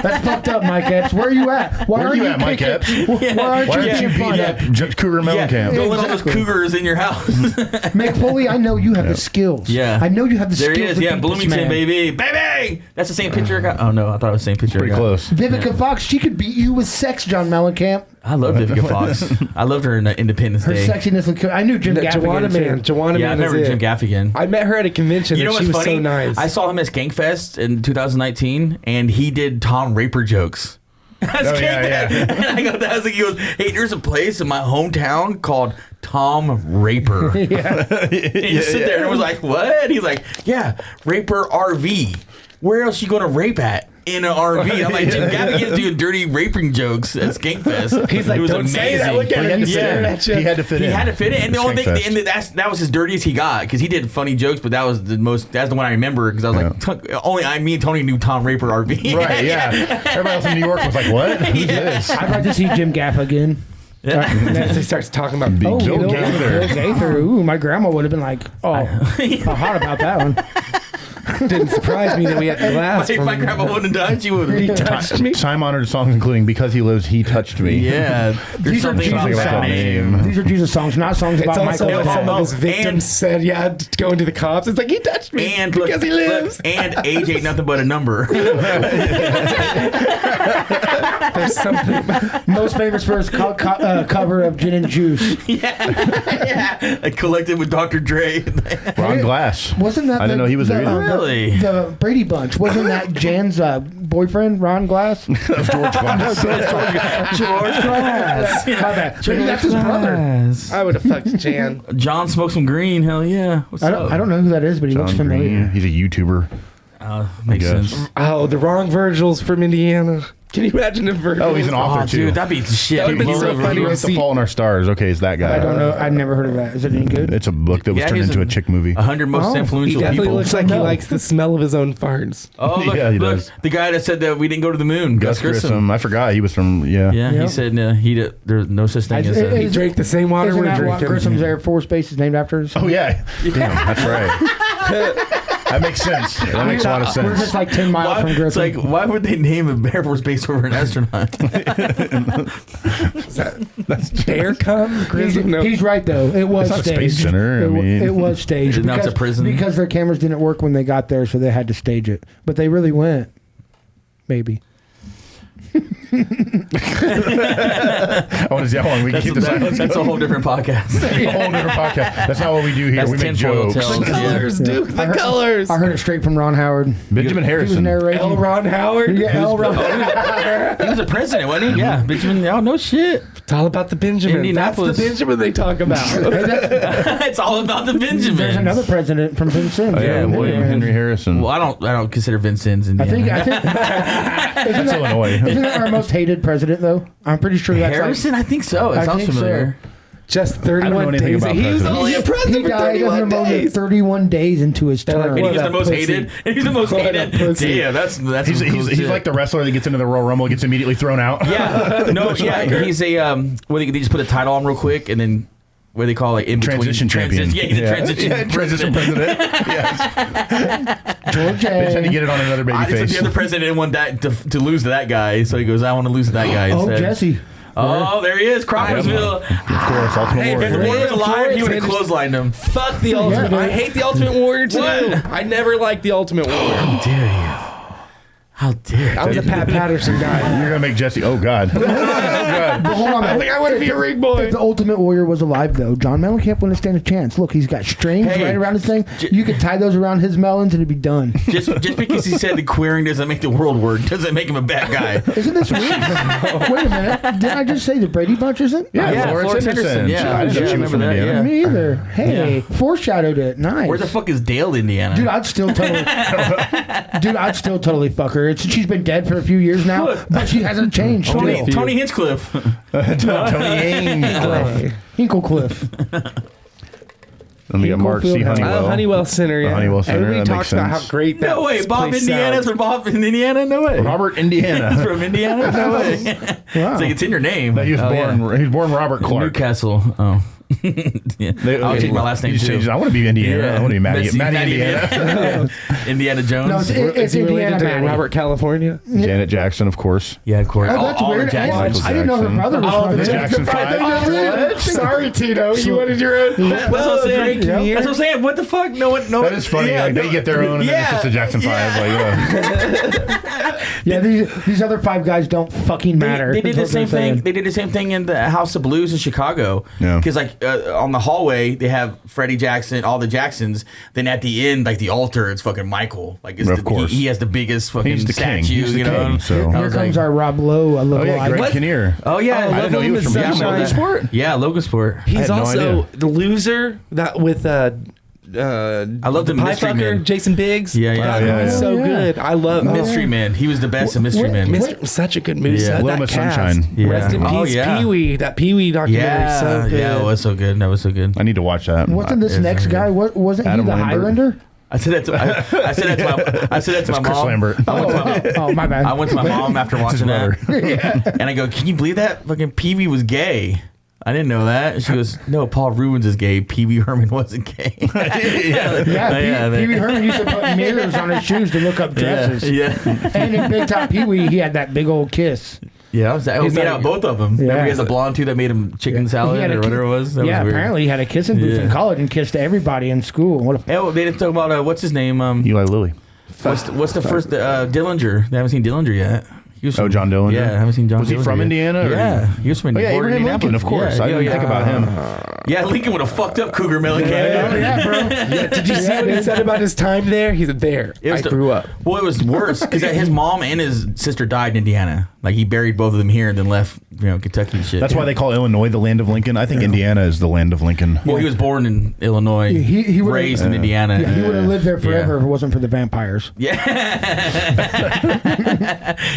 Speaker 7: That's fucked up, Mike Epps. Where are you at? Why
Speaker 6: Where are you at, Mike
Speaker 7: kicking-
Speaker 6: Epps?
Speaker 7: Why aren't
Speaker 6: Why
Speaker 7: you
Speaker 6: aren't you
Speaker 7: kicking
Speaker 6: beating
Speaker 7: fun?
Speaker 6: up Cougar
Speaker 1: yeah,
Speaker 6: Mellencamp?
Speaker 1: don't let all those
Speaker 7: Exactly.
Speaker 1: cougars in your house.
Speaker 7: Mick Foley, I know you have the skills.
Speaker 1: Yeah.
Speaker 7: I know you have the
Speaker 1: There
Speaker 7: skills.
Speaker 1: he is.
Speaker 7: to
Speaker 1: Yeah,
Speaker 7: beat this
Speaker 1: Bloomington,
Speaker 7: man.
Speaker 1: baby. That's the same picture I got. Oh no, I thought it was the same picture.
Speaker 6: Pretty
Speaker 1: I got.
Speaker 6: close.
Speaker 7: Vivica Fox, she could beat you with sex, John Mellencamp.
Speaker 1: I love Vivica Fox. I loved her in Independence
Speaker 7: Her
Speaker 1: Day.
Speaker 7: sexiness. I knew Jim
Speaker 2: Joanna Man.
Speaker 7: Gaffigan, too.
Speaker 2: Joanna
Speaker 1: Yeah, I
Speaker 2: Man is
Speaker 1: remember
Speaker 2: it.
Speaker 1: Jim Gaffigan.
Speaker 2: I met her at a convention
Speaker 1: You know
Speaker 2: and
Speaker 1: what's
Speaker 2: she was
Speaker 1: funny?
Speaker 2: so nice.
Speaker 1: I saw him at Skankfest in 2019, and he did Tom Raper jokes. That's
Speaker 6: yeah.
Speaker 1: And I go, he goes, hey, there's a place in my hometown called Tom Raper. And you sit there and it was like, what? He's like, yeah, Raper RV. Where else you going to rape at? In an RV. I'm like, Jim Gaffigan's doing dirty raping jokes at Skankfest.
Speaker 2: He's like,
Speaker 1: it was
Speaker 2: don't say that. Look at
Speaker 6: He
Speaker 2: him.
Speaker 6: had to
Speaker 2: He's
Speaker 6: fit
Speaker 2: staring
Speaker 6: in.
Speaker 2: at you.
Speaker 6: He had to fit
Speaker 1: He
Speaker 6: in.
Speaker 1: had to fit it, and the only thing,
Speaker 6: Skankfest.
Speaker 1: that was his dirtiest he got because he did funny jokes, but that was the most. That's the one I remember because I was like, only me and Tony knew Tom Raper RV.
Speaker 6: Right, yeah. Everybody else in New York was like, what? Who's this?
Speaker 7: I'd like to see Jim Gaffigan.
Speaker 2: As he starts talking about
Speaker 6: Big
Speaker 7: Oh,
Speaker 6: Bill
Speaker 7: Bill
Speaker 6: Gaither.
Speaker 7: Gaither. Ooh, my grandma would have been like, how hot about that one.
Speaker 2: didn't surprise me that we had glass.
Speaker 1: If
Speaker 2: from
Speaker 1: my
Speaker 2: him.
Speaker 1: grandma wouldn't have died, she would
Speaker 2: He
Speaker 1: have.
Speaker 2: touched me.
Speaker 6: Time-honored songs including "Because He Lives, He Touched Me."
Speaker 1: Yeah, there's
Speaker 7: These are
Speaker 1: something about
Speaker 7: Jesus
Speaker 1: that
Speaker 6: songs.
Speaker 1: name.
Speaker 7: These are Jesus songs, not songs
Speaker 2: It's
Speaker 7: about
Speaker 2: also
Speaker 7: Michael.
Speaker 2: what some
Speaker 7: Jackson.
Speaker 2: of his victims
Speaker 1: and-
Speaker 2: said. Yeah, going to the cops. It's like he touched me
Speaker 1: And look,
Speaker 2: because he lives.
Speaker 1: look, and age ain't nothing but a number.
Speaker 2: There's something.
Speaker 7: Most famous for his cover of Gin and Juice.
Speaker 1: yeah, I collected with Dr. Dre.
Speaker 6: Ron Glass.
Speaker 7: Wasn't that
Speaker 6: I didn't know he was there either.
Speaker 1: Really?
Speaker 7: The Brady Bunch. Wasn't that Jan's boyfriend, Ron Glass?
Speaker 6: George Glass.
Speaker 7: George Glass. My bad. Maybe that's his brother.
Speaker 2: I would have fucked Jan.
Speaker 1: John smoked some green. Hell yeah. What's
Speaker 7: I
Speaker 1: up?
Speaker 7: don't know who that is, but he looks
Speaker 6: John
Speaker 7: familiar.
Speaker 6: Green. He's a YouTuber.
Speaker 1: Makes
Speaker 6: guess.
Speaker 1: sense.
Speaker 2: Oh, the wrong Virgil's from Indiana. Can you imagine if Virgil?
Speaker 6: Oh, he's an author
Speaker 1: Oh,
Speaker 6: too.
Speaker 1: dude, that'd be shit.
Speaker 2: That would've been
Speaker 6: he
Speaker 2: so
Speaker 6: wrote,
Speaker 2: funny
Speaker 6: he
Speaker 2: to
Speaker 6: wrote The
Speaker 2: see.
Speaker 6: Fault in Our Stars. Okay, it's that guy.
Speaker 7: I don't know. I've never heard of that. Is it any good?
Speaker 6: It's a book that was
Speaker 1: Yeah,
Speaker 6: turned
Speaker 1: he's
Speaker 6: into a chick movie.
Speaker 1: 100 most
Speaker 7: Oh.
Speaker 2: He
Speaker 1: influential
Speaker 2: definitely
Speaker 1: people.
Speaker 2: looks like he likes the smell of his own farts.
Speaker 1: Oh, look,
Speaker 6: Yeah, he
Speaker 1: look,
Speaker 6: does.
Speaker 1: the guy that said that we didn't go to the moon, Gus Grissom.
Speaker 6: I forgot he was from. Yeah.
Speaker 1: Yeah,
Speaker 7: Yep.
Speaker 1: he said there's no such thing as
Speaker 7: He
Speaker 2: He drank the same water
Speaker 7: Isn't
Speaker 2: we're
Speaker 7: that what
Speaker 2: drinking.
Speaker 7: Grissom's Air Force Base is named after?
Speaker 6: Oh yeah. Damn, that's right. That makes sense. That makes a lot of
Speaker 7: We're
Speaker 6: sense.
Speaker 7: just like 10 miles from
Speaker 1: It's
Speaker 7: Griffin.
Speaker 1: like, why would they name a Air Force base over an astronaut?
Speaker 2: Bear come?
Speaker 7: He's right though. It was
Speaker 6: It's not
Speaker 7: staged.
Speaker 6: Space Center, I mean.
Speaker 7: It was staged.
Speaker 1: Now it's a prison.
Speaker 7: Because their cameras didn't work when they got there, so they had to stage it. But they really went. Maybe.
Speaker 6: I want to see how long we can keep this.
Speaker 1: That's a whole different podcast.
Speaker 6: A whole different podcast. That's not what we do here.
Speaker 1: That's
Speaker 6: We make
Speaker 1: tinfoil
Speaker 6: jokes.
Speaker 1: tales.
Speaker 2: Colors, Duke. The colors.
Speaker 7: I heard it straight from Ron Howard.
Speaker 6: Benjamin
Speaker 7: He was
Speaker 6: Harrison.
Speaker 7: narrating.
Speaker 2: L. Ron Howard.
Speaker 7: Yeah, L. Ron.
Speaker 1: He was a president, wasn't he? Yeah, Benjamin. Oh no shit.
Speaker 2: It's all about the Benjamin. That's
Speaker 1: Indianapolis.
Speaker 2: the Benjamin they talk about.
Speaker 1: It's all about the Benjamins.
Speaker 7: There's another president from Vince Sims.
Speaker 6: Oh, yeah, William Henry Harrison.
Speaker 1: Well, I don't consider Vince Sims
Speaker 7: I
Speaker 1: Indiana.
Speaker 7: think
Speaker 6: That's Illinois.
Speaker 7: isn't that our most hated president though? I'm pretty sure that's
Speaker 1: Harrison, I think so. It
Speaker 7: I
Speaker 1: sounds
Speaker 7: think so.
Speaker 1: familiar.
Speaker 2: Just
Speaker 6: I don't know
Speaker 2: 31
Speaker 6: anything
Speaker 2: days.
Speaker 6: about
Speaker 2: He was
Speaker 6: presidents.
Speaker 2: only a
Speaker 7: He
Speaker 2: president for
Speaker 7: died of
Speaker 2: 31
Speaker 7: pneumonia
Speaker 2: days.
Speaker 7: 31 days into his term.
Speaker 1: And he's the most
Speaker 2: pussy.
Speaker 1: hated. And he's the most
Speaker 2: What a
Speaker 1: hated.
Speaker 2: pussy.
Speaker 1: Damn, that's
Speaker 6: He's like the wrestler that gets into the Royal Rumble and gets immediately thrown out.
Speaker 1: yeah. No, yeah. He's a well, they just put a title on real quick and then what do they call it in
Speaker 6: Transition
Speaker 1: between
Speaker 6: champion.
Speaker 1: Yeah, he's a transition
Speaker 6: transition president. Yes.
Speaker 7: George
Speaker 6: They tend to get it on another baby
Speaker 1: I just
Speaker 6: face.
Speaker 1: the other president didn't want that to lose to that guy, so he goes, "I want to lose to that guy."
Speaker 7: Oh,
Speaker 1: instead.
Speaker 7: Jesse.
Speaker 1: Oh, there he is, Crawfordsville.
Speaker 6: Of course, Ultimate
Speaker 2: Hey,
Speaker 1: If the
Speaker 6: Warrior.
Speaker 1: boy was alive, he would have
Speaker 2: Florence,
Speaker 1: clotheslined him.
Speaker 2: Fuck the Ultimate.
Speaker 7: Yeah.
Speaker 2: I hate the Ultimate Warrior too.
Speaker 1: What?
Speaker 2: I never liked the Ultimate Warrior.
Speaker 1: How dare you? How dare you?
Speaker 2: I was a Pat Patterson guy.
Speaker 6: You're gonna make Jesse. Oh God. Oh God.
Speaker 7: But hold on, man.
Speaker 2: I want to be a ring boy.
Speaker 7: If the Ultimate Warrior was alive, though, John Mellencamp wouldn't stand a chance. Look, he's got strings
Speaker 1: Hey,
Speaker 7: right around his thing. You could tie those around his melons and it'd be done.
Speaker 1: Just because he said the queering doesn't make the world work doesn't make him a bad guy.
Speaker 7: Isn't this weird? Wait a minute. Didn't I just say the Brady Bunch isn't?
Speaker 6: Yeah, Florence Henderson.
Speaker 1: Yeah,
Speaker 6: I didn't know she was from
Speaker 1: remember that,
Speaker 6: Indiana.
Speaker 7: Me either. Hey, foreshadowed it. Nice.
Speaker 1: Where the fuck is Dale, Indiana?
Speaker 7: Dude, I'd still totally fuck her. She's been dead for a few years now, but she hasn't changed.
Speaker 1: Tony,
Speaker 7: still.
Speaker 1: Tony Hinchcliffe.
Speaker 6: Tony Ainge.
Speaker 7: Hinklecliffe.
Speaker 6: Let me get Mark C.
Speaker 7: Hinklefield.
Speaker 6: Honeywell.
Speaker 2: Honeywell Center, yeah.
Speaker 6: Honeywell Center,
Speaker 2: Everybody
Speaker 6: that
Speaker 2: talks
Speaker 6: makes
Speaker 2: about how
Speaker 6: sense.
Speaker 2: great that
Speaker 1: No way, Bob
Speaker 2: place
Speaker 1: Indiana's
Speaker 2: sounds.
Speaker 1: from Bob in Indiana? No way.
Speaker 6: Robert, Indiana.
Speaker 1: From Indiana? No way. It's like it's in your name.
Speaker 6: He was born. He was born Robert Clark.
Speaker 1: Newcastle. Oh. Yeah. I'll change my last name
Speaker 6: You just
Speaker 1: too.
Speaker 6: changed it. I want to be Indiana. I want to be Matty Indiana.
Speaker 1: Indiana Jones.
Speaker 7: No, it's
Speaker 2: Is he related
Speaker 7: Indiana
Speaker 2: to
Speaker 7: Maddie.
Speaker 2: Robert California?
Speaker 6: Janet Jackson, of course.
Speaker 1: Yeah, of course.
Speaker 7: Oh, that's
Speaker 1: all
Speaker 7: weird.
Speaker 1: the Jacksons.
Speaker 7: I didn't know her brother was from
Speaker 6: the
Speaker 7: there.
Speaker 6: Jackson 5.
Speaker 2: Sorry, Tito. You wanted your own.
Speaker 1: That's what I'm saying. That's what I'm saying. What the fuck? No one. No.
Speaker 6: That is funny.
Speaker 1: Yeah,
Speaker 6: Like, they get their own, and then it's just the Jackson 5. Like,
Speaker 7: Yeah, these other five guys don't fucking matter.
Speaker 1: They did
Speaker 7: is
Speaker 1: the
Speaker 7: what
Speaker 1: same
Speaker 7: they're saying.
Speaker 1: thing. They did the same thing in the House of Blues in Chicago.
Speaker 6: Yeah.
Speaker 1: Because like on the hallway they have Freddie Jackson, all the Jacksons. Then at the end, like the altar, it's fucking Michael. Like it's
Speaker 6: Of course.
Speaker 1: he has the biggest fucking
Speaker 6: He's the king.
Speaker 1: statue.
Speaker 6: He's the
Speaker 1: you know.
Speaker 6: king, so-
Speaker 1: I
Speaker 7: Here
Speaker 1: was
Speaker 7: comes
Speaker 1: like,
Speaker 7: our Rob Lowe.
Speaker 6: oh yeah, Greg
Speaker 2: What?
Speaker 6: Kinnear.
Speaker 1: Oh yeah,
Speaker 2: Oh,
Speaker 6: I didn't know he was from
Speaker 2: Sunshine.
Speaker 6: Logansport.
Speaker 1: Yeah, Logansport.
Speaker 2: He's
Speaker 6: had no
Speaker 2: also
Speaker 6: idea.
Speaker 2: the loser that with
Speaker 1: I love the
Speaker 2: Pie
Speaker 1: Mystery
Speaker 2: Fucker,
Speaker 1: Man.
Speaker 2: Jason Biggs.
Speaker 1: Yeah, yeah.
Speaker 2: That
Speaker 1: Oh, yeah,
Speaker 2: movie's
Speaker 6: yeah.
Speaker 2: so
Speaker 7: Yeah.
Speaker 2: good. I love
Speaker 1: Mystery Man. He was the best in Mystery Man.
Speaker 2: Such a good movie.
Speaker 1: Yeah.
Speaker 2: So
Speaker 6: Little
Speaker 2: that
Speaker 6: Miss
Speaker 2: cast.
Speaker 6: Sunshine.
Speaker 1: Yeah.
Speaker 2: Rest in
Speaker 1: Oh,
Speaker 2: peace,
Speaker 1: yeah.
Speaker 2: Pee Wee. That Pee Wee documentary is
Speaker 1: Yeah,
Speaker 2: so good.
Speaker 1: yeah, it was so good. That was so good.
Speaker 6: I need to watch that.
Speaker 7: Wasn't this
Speaker 1: It's
Speaker 7: next
Speaker 1: very
Speaker 7: guy? What wasn't
Speaker 6: Adam
Speaker 7: he the
Speaker 6: Lambert.
Speaker 7: Highlander?
Speaker 1: I said that to I said that to my
Speaker 6: That's
Speaker 1: mom.
Speaker 6: Chris Lambert.
Speaker 7: Oh, my bad.
Speaker 1: I went to my mom after watching that, and I go, "Can you believe that? Fucking Pee Wee was gay." I didn't know that. And she goes, "No, Paul Rubens is gay. Pee Wee Herman wasn't gay."
Speaker 7: Yeah, Pee Wee Herman used to put mirrors on his shoes to look up dresses.
Speaker 1: Yeah.
Speaker 7: And in Big Top Pee Wee, he had that big old kiss.
Speaker 1: Yeah, he made out both of them. Remember he has a blonde too that made him chicken salad
Speaker 7: He had
Speaker 1: or
Speaker 7: a
Speaker 1: whatever it was. That
Speaker 7: yeah,
Speaker 1: was weird.
Speaker 7: apparently he had a kissing booth in
Speaker 1: Yeah.
Speaker 7: college and kissed everybody in school. What a
Speaker 1: Hey, well, they didn't talk about what's his name.
Speaker 6: Eli Lilly.
Speaker 1: What's the first Dillinger? They haven't seen Dillinger yet. He was
Speaker 6: Oh, John Dillinger?
Speaker 1: Yeah, I haven't seen John.
Speaker 6: Was he
Speaker 1: Dillinger
Speaker 6: from
Speaker 1: yet.
Speaker 6: Indiana, or-
Speaker 1: Yeah, he was from
Speaker 6: Oh yeah,
Speaker 1: born in
Speaker 6: Abraham Lincoln, of course.
Speaker 1: Yeah,
Speaker 6: I didn't think about him.
Speaker 1: Yeah, Lincoln would have fucked up Cougar Mellencamp.
Speaker 7: yeah, bro.
Speaker 2: Did you see what he said about his time there? He's there.
Speaker 1: It was
Speaker 2: I grew up.
Speaker 1: Well, it was worse because his mom and his sister died in Indiana. Like he buried both of them here and then left, Kentucky and shit.
Speaker 6: That's why they call Illinois the land of Lincoln. I think Indiana is the land of Lincoln.
Speaker 1: Well, he was born in Illinois,
Speaker 7: He would've-
Speaker 1: raised in Indiana.
Speaker 7: Yeah, he would have lived there forever
Speaker 1: Yeah.
Speaker 7: if it wasn't for the vampires.
Speaker 1: Yeah.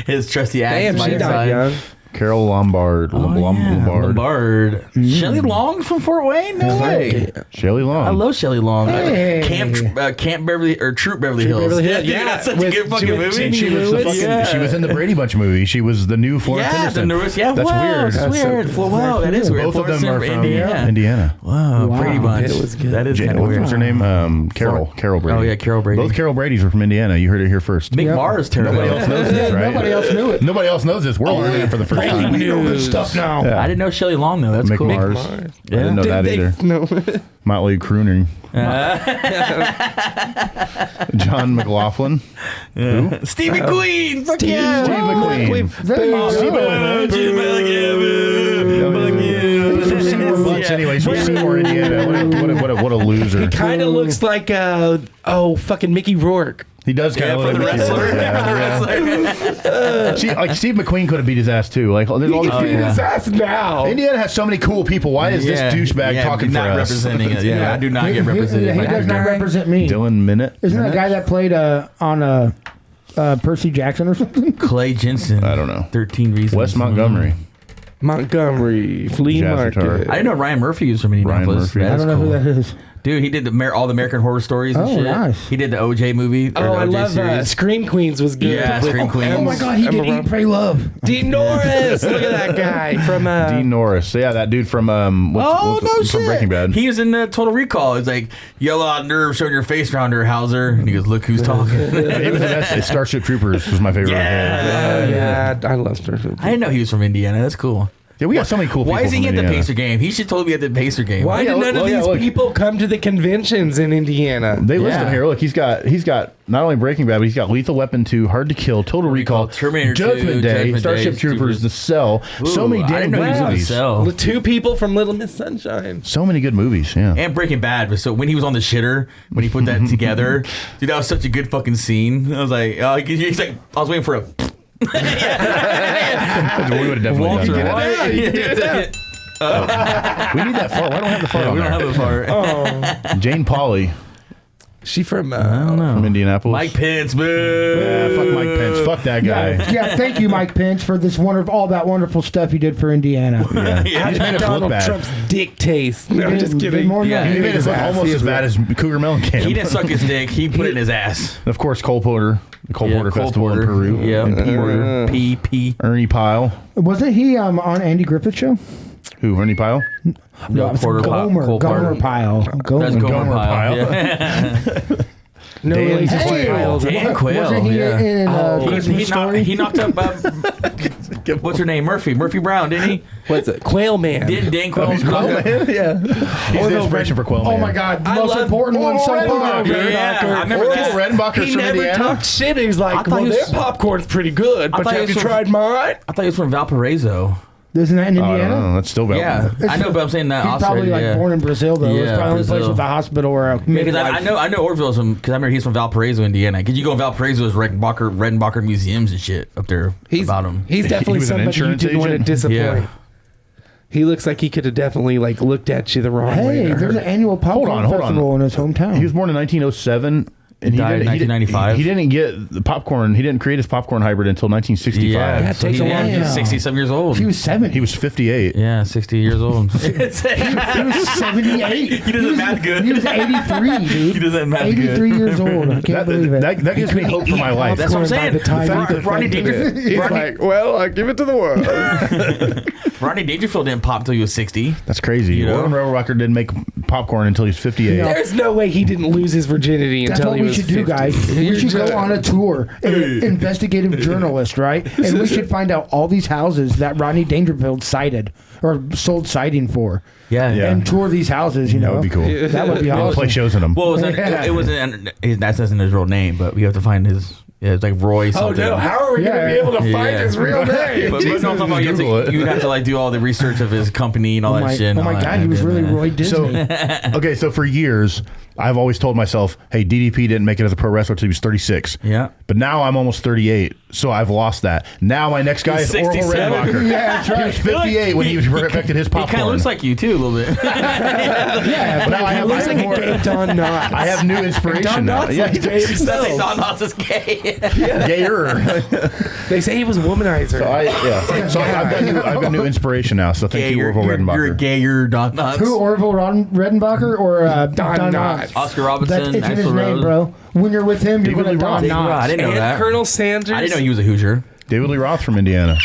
Speaker 1: His trusty axe
Speaker 2: Damn,
Speaker 1: by
Speaker 2: she
Speaker 1: his
Speaker 2: died
Speaker 1: side.
Speaker 2: young.
Speaker 6: Carol Lombard.
Speaker 1: Lombard. Shelley Long from Fort Wayne? No way.
Speaker 6: Shelley Long.
Speaker 1: I love Shelley Long.
Speaker 7: Hey.
Speaker 1: Camp Beverly or Troop Beverly Hills.
Speaker 2: Beverly Hills.
Speaker 1: Dude, that's such a
Speaker 2: With
Speaker 1: good fucking
Speaker 2: Jimmy
Speaker 1: movie.
Speaker 6: She was, she was in the Brady Bunch movie. She was the new Florence
Speaker 1: Yeah, the
Speaker 6: Henderson.
Speaker 1: newest. Yeah,
Speaker 6: That's
Speaker 1: wow,
Speaker 6: weird.
Speaker 1: That's weird. Wow, that is weird.
Speaker 6: Both of them are
Speaker 1: Florence,
Speaker 6: from Indiana.
Speaker 1: Wow, Brady Bunch.
Speaker 2: It was good.
Speaker 1: That is kind of
Speaker 6: What's
Speaker 1: weird.
Speaker 6: her name? Carol Brady.
Speaker 1: Oh, yeah, Carol Brady.
Speaker 6: Both Carol Bradys are from Indiana. You heard it here first.
Speaker 1: Mick
Speaker 7: Yep.
Speaker 1: Mars terrible.
Speaker 6: Nobody else knows this, right?
Speaker 7: Nobody else knew it.
Speaker 6: Nobody else knows this. We're learning it for the first time.
Speaker 7: We know this stuff now.
Speaker 6: Yeah.
Speaker 1: I didn't know Shelley Long though. That's
Speaker 6: Mick
Speaker 1: cool.
Speaker 6: Mars. I didn't know that either.
Speaker 2: No.
Speaker 6: Motley Crooner. John McLaughlin.
Speaker 1: Stevie Queen. Fuck yeah.
Speaker 6: Steve McQueen. From Seymour Butts, anyways. From Seymour, Indiana. What a loser.
Speaker 2: He kind of looks like fucking Mickey Rourke.
Speaker 6: He does kind
Speaker 1: Yeah,
Speaker 6: of
Speaker 1: for
Speaker 6: look
Speaker 1: the
Speaker 6: like Mickey
Speaker 1: wrestler.
Speaker 6: Rourke. Yeah. See, like Steve McQueen could have beat his ass too. Like there's all these
Speaker 2: Beat his ass now.
Speaker 6: Indiana has so many cool people. Why is this douchebag talking for
Speaker 1: not
Speaker 6: us?
Speaker 1: representing it. Yeah, I do not get
Speaker 7: He
Speaker 1: represented. by
Speaker 7: does
Speaker 1: that
Speaker 7: not
Speaker 1: guy.
Speaker 7: represent me.
Speaker 6: Dylan Minute.
Speaker 7: Isn't that a guy that played on Percy Jackson or something?
Speaker 1: Clay Jensen.
Speaker 6: I don't know.
Speaker 1: 13 Reasons.
Speaker 6: West Montgomery.
Speaker 2: Montgomery, Flea
Speaker 6: Jazz
Speaker 2: Market.
Speaker 6: guitar.
Speaker 1: I didn't know Ryan Murphy was from Indianapolis.
Speaker 6: Murphy.
Speaker 1: That
Speaker 7: I
Speaker 1: is
Speaker 7: don't know
Speaker 1: cool.
Speaker 7: who that is.
Speaker 1: Dude, he did all the American Horror Stories and
Speaker 7: Oh,
Speaker 1: shit.
Speaker 7: nice.
Speaker 1: He did the OJ movie. Or
Speaker 2: Oh,
Speaker 1: the
Speaker 2: I
Speaker 1: OJ
Speaker 2: love
Speaker 1: series.
Speaker 2: Scream Queens was good.
Speaker 1: Yeah, Scream Queens.
Speaker 7: Oh my God, he did Eat, Pray, Love.
Speaker 2: Dean Norris. Look at that guy from
Speaker 6: Dean Norris. Yeah, that dude from
Speaker 1: No
Speaker 6: from
Speaker 1: shit.
Speaker 6: Breaking Bad.
Speaker 1: He was in Total Recall. It's like, yell out nerve, showing your face around her, Hauser. And he goes, look who's talking.
Speaker 6: He was in Starship Troopers was my favorite.
Speaker 1: Yeah.
Speaker 2: I love Starship.
Speaker 1: I didn't know he was from Indiana. That's cool.
Speaker 6: Yeah, we got so many cool people.
Speaker 1: Why is he
Speaker 6: from
Speaker 1: at the
Speaker 6: Indiana.
Speaker 1: Pacer game? He should totally be at the Pacer game.
Speaker 2: Why
Speaker 6: Yeah,
Speaker 2: did none of these
Speaker 6: look.
Speaker 2: people come to the conventions in Indiana?
Speaker 6: They list
Speaker 1: Yeah.
Speaker 6: him here. Look, he's got not only Breaking Bad, but he's got Lethal Weapon 2, Hard to Kill, Total Recall,
Speaker 1: Terminator 2,
Speaker 6: Judgment Day,
Speaker 1: Judgment
Speaker 6: Starship
Speaker 1: Day,
Speaker 6: Troopers, The Cell. So many
Speaker 1: I
Speaker 6: damn
Speaker 1: didn't know he
Speaker 6: good
Speaker 1: was on
Speaker 6: movies.
Speaker 1: Cell.
Speaker 2: The two people from Little Miss Sunshine.
Speaker 6: So many good movies. Yeah.
Speaker 1: And Breaking Bad was so when he was on the shitter, when he put that together, dude, that was such a good fucking scene. I was like, he's like, I was waiting for a.
Speaker 6: We would have definitely
Speaker 1: Walter
Speaker 6: done that.
Speaker 1: White.
Speaker 6: We need that far. Why don't we have the far on
Speaker 1: We don't
Speaker 6: there?
Speaker 1: have a part.
Speaker 6: Jane Pauley
Speaker 2: She from
Speaker 6: from Indianapolis.
Speaker 1: Mike Pence, boo.
Speaker 6: Yeah, fuck Mike Pence. Fuck that guy.
Speaker 7: Yeah, thank you, Mike Pence, for this all that wonderful stuff you did for Indiana.
Speaker 6: Yeah. He just made us look
Speaker 2: Donald
Speaker 6: bad.
Speaker 2: Trump's dick taste. No, I'm just kidding.
Speaker 1: Yeah.
Speaker 6: He made us look almost as bad as Cougar Mellencamp.
Speaker 1: He didn't suck his dick. He put it in his ass.
Speaker 6: Of course, Cole Porter, the Cole Porter
Speaker 1: Cole
Speaker 6: Festival
Speaker 1: Porter.
Speaker 6: in Peru.
Speaker 1: Yeah,
Speaker 6: In Peru.
Speaker 1: Porter. P.
Speaker 6: Ernie Pyle.
Speaker 7: Wasn't he on Andy Griffith's show?
Speaker 6: Who? Ernie Pyle?
Speaker 1: No, Porter.
Speaker 7: Gomer Pyle.
Speaker 1: That's
Speaker 7: Gomer.
Speaker 1: Gomer Pyle.
Speaker 6: Pyle.
Speaker 1: Yeah.
Speaker 2: No
Speaker 6: Dan
Speaker 2: relation to
Speaker 6: Quayle.
Speaker 2: Piles.
Speaker 1: Dan Quayle.
Speaker 7: Wasn't he
Speaker 1: Yeah.
Speaker 7: in Christmas Story?
Speaker 1: He knocked up. What's her name? Murphy Brown, didn't he?
Speaker 2: What's it? Quail Man.
Speaker 1: Didn't Dan Quayle knock up?
Speaker 6: Yeah. He's the inspiration for Quail
Speaker 7: Oh
Speaker 6: Man.
Speaker 7: my God, the
Speaker 2: I
Speaker 7: most
Speaker 2: love
Speaker 7: important one so far.
Speaker 1: Yeah, I remember
Speaker 6: Orville
Speaker 1: that.
Speaker 6: Redenbacher's
Speaker 2: He
Speaker 6: from
Speaker 2: never
Speaker 6: Indiana.
Speaker 2: talked shit. He's
Speaker 1: I
Speaker 2: like,
Speaker 1: thought
Speaker 2: well,
Speaker 1: he
Speaker 2: their
Speaker 1: was-
Speaker 2: popcorn's pretty good, but
Speaker 1: thought he
Speaker 2: have you
Speaker 1: was from-
Speaker 2: tried mine?
Speaker 1: I thought he was from Valparaiso.
Speaker 7: Isn't that in
Speaker 6: Oh, I don't know.
Speaker 7: Indiana?
Speaker 6: That's still valid.
Speaker 1: Yeah, I know, but I'm saying that.
Speaker 7: He's
Speaker 1: also,
Speaker 7: probably like
Speaker 1: yeah.
Speaker 7: born in Brazil, though.
Speaker 1: Yeah,
Speaker 7: It's probably the only place
Speaker 1: Brazil.
Speaker 7: with a hospital or a
Speaker 1: Because
Speaker 7: midwife.
Speaker 1: I know Orville's from, because I remember he's from Valparaiso, Indiana. Because you go to Valparaiso's Redenbacher museums and shit up there about him.
Speaker 2: He's definitely
Speaker 6: was an
Speaker 2: somebody you
Speaker 6: insurance
Speaker 2: didn't want to
Speaker 6: agent?
Speaker 2: disappoint.
Speaker 1: Yeah.
Speaker 2: He looks like he could have definitely like looked at you the wrong way.
Speaker 7: Hey, there's an annual popcorn
Speaker 6: hold on.
Speaker 7: festival in his hometown.
Speaker 6: He was born in 1907. And
Speaker 1: Died in 1995.
Speaker 6: He didn't get the popcorn. He didn't create his popcorn hybrid until 1965.
Speaker 1: Yeah,
Speaker 2: That
Speaker 1: so
Speaker 2: takes a while.
Speaker 1: he's 60-some years old.
Speaker 7: He was 70.
Speaker 6: He was 58.
Speaker 1: Yeah, 60 years old.
Speaker 7: He was 78.
Speaker 1: He doesn't math good.
Speaker 7: He was 83, dude.
Speaker 1: He doesn't math good.
Speaker 7: 83 years old. I can't believe it.
Speaker 6: That gives me hope for my life.
Speaker 1: That's what I'm
Speaker 7: By
Speaker 1: saying.
Speaker 7: the time he could
Speaker 1: Rodney
Speaker 7: fucking-
Speaker 1: Dangerfield.
Speaker 2: He's like, well, I give it to the world.
Speaker 1: Rodney Dangerfield didn't pop until he was 60.
Speaker 6: That's crazy.
Speaker 1: You know?
Speaker 6: Warren Roebucker didn't make popcorn until he was 58.
Speaker 7: No.
Speaker 2: There's no way he didn't lose his virginity
Speaker 7: That's
Speaker 2: until
Speaker 7: what
Speaker 2: he
Speaker 7: we
Speaker 2: was
Speaker 7: should do,
Speaker 2: 50.
Speaker 7: guys. We should go on a tour, an investigative journalist, right? And we should find out all these houses that Rodney Dangerfield cited or sold siding for.
Speaker 1: Yeah.
Speaker 6: Yeah.
Speaker 7: And tour these houses, you know?
Speaker 6: That would be cool.
Speaker 7: That would be
Speaker 6: We'll
Speaker 7: awesome.
Speaker 6: play shows in them.
Speaker 1: Well, it wasn't. That isn't his real name, but we have to find his. Yeah, it's like Roy
Speaker 2: Oh
Speaker 1: something.
Speaker 2: no! How are we
Speaker 7: Yeah.
Speaker 2: going to be able to find
Speaker 1: Yeah.
Speaker 2: his real name?
Speaker 1: But no, I'm talking about you
Speaker 6: Google
Speaker 1: have to,
Speaker 6: it.
Speaker 1: you have to like do all the research of his company and all
Speaker 7: Oh
Speaker 1: that
Speaker 7: my,
Speaker 1: shit. and
Speaker 7: oh
Speaker 1: all
Speaker 7: my
Speaker 1: that.
Speaker 7: God, he was really Roy
Speaker 6: So,
Speaker 7: Disney.
Speaker 6: okay, so for years, I've always told myself, hey, DDP didn't make it as a pro wrestler until he was 36.
Speaker 1: Yeah.
Speaker 6: But now I'm almost 38. So I've lost that. Now my next guy is Orville
Speaker 1: 67.
Speaker 6: Redenbacher.
Speaker 7: Yeah, that's
Speaker 6: He
Speaker 7: right.
Speaker 6: was 58 when he perfected his
Speaker 1: He kind
Speaker 6: popcorn.
Speaker 1: of looks like you too, a little bit.
Speaker 7: Yeah,
Speaker 6: But now I have,
Speaker 2: looks like
Speaker 6: more,
Speaker 2: a gay Don Knotts.
Speaker 6: I have new inspiration
Speaker 2: Don
Speaker 6: now.
Speaker 2: Knotts
Speaker 6: Yeah,
Speaker 2: looks gay
Speaker 1: That's like
Speaker 2: himself.
Speaker 1: Don Knotts is gay.
Speaker 6: gayer.
Speaker 2: They say he was a womanizer.
Speaker 6: So I've got new inspiration now. So thank you, Orville Redenbacher.
Speaker 1: You're a gayer Don Knotts.
Speaker 7: Who, Orville Redenbacher or
Speaker 2: Don Knotts.
Speaker 1: Oscar
Speaker 7: That's
Speaker 1: Robertson,
Speaker 7: it's in his
Speaker 1: Axl
Speaker 7: name,
Speaker 1: Rose.
Speaker 7: bro. When you're with him, you're
Speaker 6: David
Speaker 7: going to
Speaker 6: Lee
Speaker 7: Don
Speaker 6: Roth.
Speaker 1: David Lee Roth. I
Speaker 7: Knotts.
Speaker 1: didn't know
Speaker 2: And
Speaker 1: that.
Speaker 2: Colonel Sanders.
Speaker 1: I didn't know he was a Hoosier.
Speaker 6: David Lee Roth from Indiana.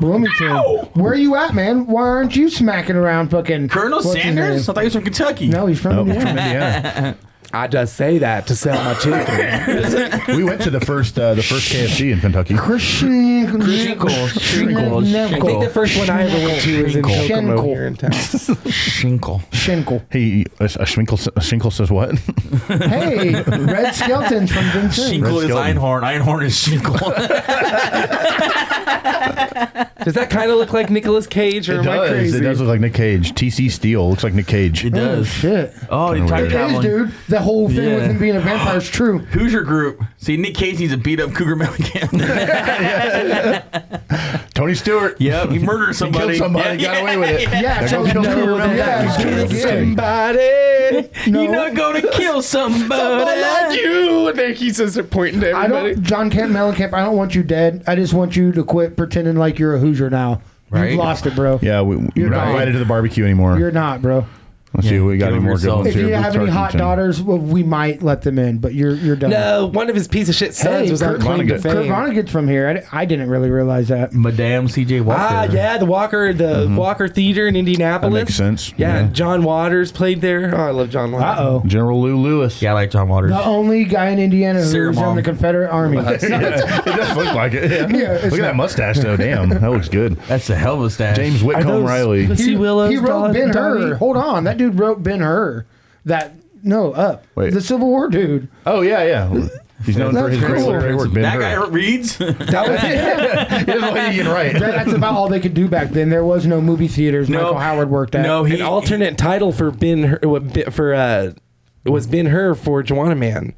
Speaker 7: Wilmington. Where are you at, man? Why aren't you smacking around fucking
Speaker 1: Colonel
Speaker 7: what's his
Speaker 1: Sanders? I
Speaker 7: name?
Speaker 1: thought he was from Kentucky.
Speaker 7: No, he's from
Speaker 6: Nope, from
Speaker 7: Indiana.
Speaker 6: Indiana.
Speaker 2: I just say that to sell my chicken.
Speaker 6: We went to the first KFC in Kentucky.
Speaker 7: Christian.
Speaker 2: I think the first one I ever went to was in Kokomo
Speaker 7: Schenkel.
Speaker 2: here in town.
Speaker 1: Schinkel.
Speaker 7: Schenkel.
Speaker 6: Hey, a Schminkel says what?
Speaker 7: Hey, Red Skeletons from Vincent.
Speaker 1: Schinkel is
Speaker 6: Skeleton.
Speaker 1: Einhorn. Einhorn is Schinkel.
Speaker 2: Does that kind of look like Nicolas Cage, or
Speaker 6: It
Speaker 2: am I
Speaker 6: does.
Speaker 2: crazy?
Speaker 6: It does look like Nick Cage. TC Steele looks like Nick Cage.
Speaker 1: It
Speaker 7: Oh,
Speaker 1: does.
Speaker 7: shit.
Speaker 1: Oh, he time
Speaker 7: It is,
Speaker 1: traveling.
Speaker 7: dude. The whole thing with
Speaker 1: Yeah.
Speaker 7: him being a vampire is true.
Speaker 1: Hoosier group. See, Nick Cage needs to beat up Cougar Mellencamp.
Speaker 6: Tony Stewart.
Speaker 1: Yep, he murdered somebody.
Speaker 6: Killed somebody. Got away with it.
Speaker 7: Yeah,
Speaker 6: They're
Speaker 7: so
Speaker 6: gonna kill Cougar Mellencamp.
Speaker 7: do it again.
Speaker 2: Somebody,
Speaker 1: You're not going to kill somebody.
Speaker 2: somebody like you. And then he says they're pointing to
Speaker 7: I
Speaker 2: everybody.
Speaker 7: don't, John Kent Mellencamp, I don't want you dead. I just want you to quit pretending like you're a Hoosier now.
Speaker 1: Right.
Speaker 7: You've lost it, bro.
Speaker 6: Yeah, we're
Speaker 7: You're
Speaker 6: not
Speaker 7: not.
Speaker 6: invited to the barbecue anymore.
Speaker 7: You're not, bro.
Speaker 6: Let's see if we got
Speaker 1: Get
Speaker 6: any
Speaker 1: over
Speaker 6: more good
Speaker 1: yourself.
Speaker 6: ones
Speaker 7: If
Speaker 6: here.
Speaker 7: you have
Speaker 6: Booth
Speaker 7: any hot
Speaker 6: Tarkington.
Speaker 7: daughters, well, we might let them in, but you're done.
Speaker 2: No, one of his piece of shit sons
Speaker 7: Hey,
Speaker 2: was on
Speaker 7: Kurt
Speaker 2: claim to
Speaker 6: Vonnegut.
Speaker 7: Kurt
Speaker 2: fame.
Speaker 7: Vonnegut's from here. I didn't really realize that.
Speaker 1: Madame C.J. Walker.
Speaker 2: Ah, yeah, the Walker Theater in Indianapolis.
Speaker 6: That makes sense.
Speaker 2: Yeah,
Speaker 6: Yeah.
Speaker 2: John Waters played there. Oh, I love John Waters.
Speaker 7: Uh-oh.
Speaker 6: General Lou Lewis.
Speaker 1: Yeah, I like John Waters.
Speaker 7: The only guy in Indiana who
Speaker 1: Sarah
Speaker 7: was in
Speaker 1: Mom.
Speaker 7: the Confederate Army.
Speaker 6: It does look like it. Yeah.
Speaker 7: Yeah, it's
Speaker 6: Look at that
Speaker 7: not-
Speaker 6: mustache, though. Damn, that looks good.
Speaker 1: That's a hell of a stash.
Speaker 6: James
Speaker 2: Are
Speaker 6: Whitcomb
Speaker 2: those-
Speaker 6: Riley.
Speaker 2: Lucy Willow's
Speaker 7: He wrote
Speaker 2: daughter-
Speaker 7: Ben-Hur. Hold on. That dude wrote Ben-Hur.
Speaker 6: Wait.
Speaker 7: The Civil War dude.
Speaker 6: Oh yeah. He's known for his
Speaker 7: That's
Speaker 6: great
Speaker 7: cool.
Speaker 6: literary work. Ben
Speaker 1: That
Speaker 6: Hur.
Speaker 1: guy reads.
Speaker 2: That was
Speaker 6: He doesn't look like he can write.
Speaker 7: That's about all they could do back then. There was no movie theaters.
Speaker 1: No.
Speaker 7: Michael Howard worked at.
Speaker 1: No, he
Speaker 2: an alternate title for Ben-Hur was Ben-Hur for Joanna Man.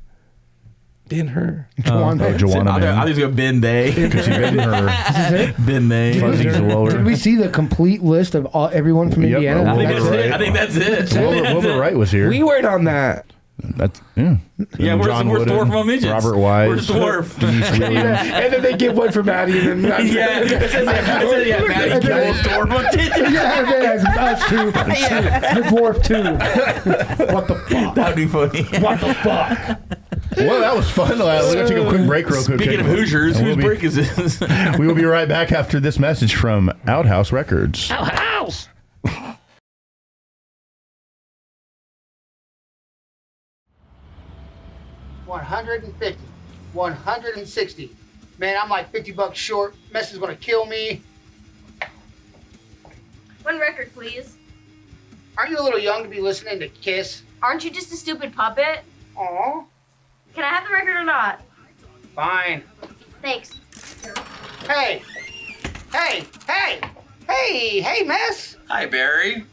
Speaker 2: Ben-Hur.
Speaker 7: Juwan.
Speaker 6: Joanna
Speaker 1: I
Speaker 6: Man.
Speaker 1: was going to Ben They.
Speaker 6: Because you've been her.
Speaker 1: Ben They.
Speaker 6: Fuzzy's lower.
Speaker 7: Did we see the complete list of everyone from
Speaker 6: Yep.
Speaker 7: Indiana?
Speaker 1: I think
Speaker 6: Wilbur
Speaker 1: that's it.
Speaker 6: Wright.
Speaker 1: I think that's it.
Speaker 6: Wilbur Wright was here.
Speaker 2: We weren't on that.
Speaker 6: That's
Speaker 1: Yeah,
Speaker 6: And
Speaker 1: where's
Speaker 6: John
Speaker 1: the
Speaker 6: Wooden,
Speaker 1: dwarf from Midgets?
Speaker 6: Robert Wise.
Speaker 1: Where's the dwarf?
Speaker 6: Denise Williams.
Speaker 2: And then they give one for Maddie, and then
Speaker 1: Yeah, it says Maddie Kimball's dwarf from Midgets.
Speaker 7: Yeah, there's us too. The dwarf too. What the fuck?
Speaker 1: That'd be funny.
Speaker 7: What the fuck?
Speaker 6: Well, that was fun. Let's take a quick break real quick.
Speaker 1: Speaking of Hoosiers,
Speaker 6: And
Speaker 1: whose
Speaker 6: we'll
Speaker 1: break is this?
Speaker 6: We will be right back after this message from Outhouse Records.
Speaker 7: House.
Speaker 8: 150, 160. Man, I'm like $50 short. Mess is gonna kill me.
Speaker 5: One record, please.
Speaker 8: Aren't you a little young to be listening to Kiss?
Speaker 5: Aren't you just a stupid puppet?
Speaker 8: Aw,
Speaker 5: Can I have the record or not?
Speaker 8: fine.
Speaker 5: Thanks.
Speaker 8: Hey, hey, Mess.
Speaker 9: Hi, Barry.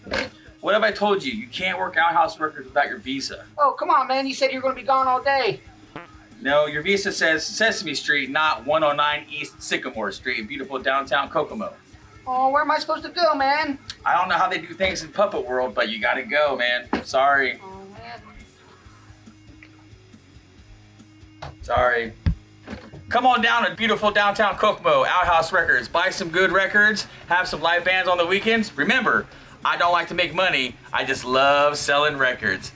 Speaker 9: What have I told you? You can't work Outhouse Records without your visa.
Speaker 8: Oh, come on, man. You said you were gonna be gone all day.
Speaker 9: No, your visa says Sesame Street, not 109 East Sycamore Street in beautiful downtown Kokomo.
Speaker 8: Oh, where am I supposed to go, man?
Speaker 9: I don't know how they do things in Puppet World, but you gotta go, man. Sorry.
Speaker 8: Oh, man.
Speaker 9: Sorry. Come on down to beautiful downtown Kokomo, Outhouse Records. Buy some good records, have some live bands on the weekends. Remember, I don't like to make money, I just love selling records.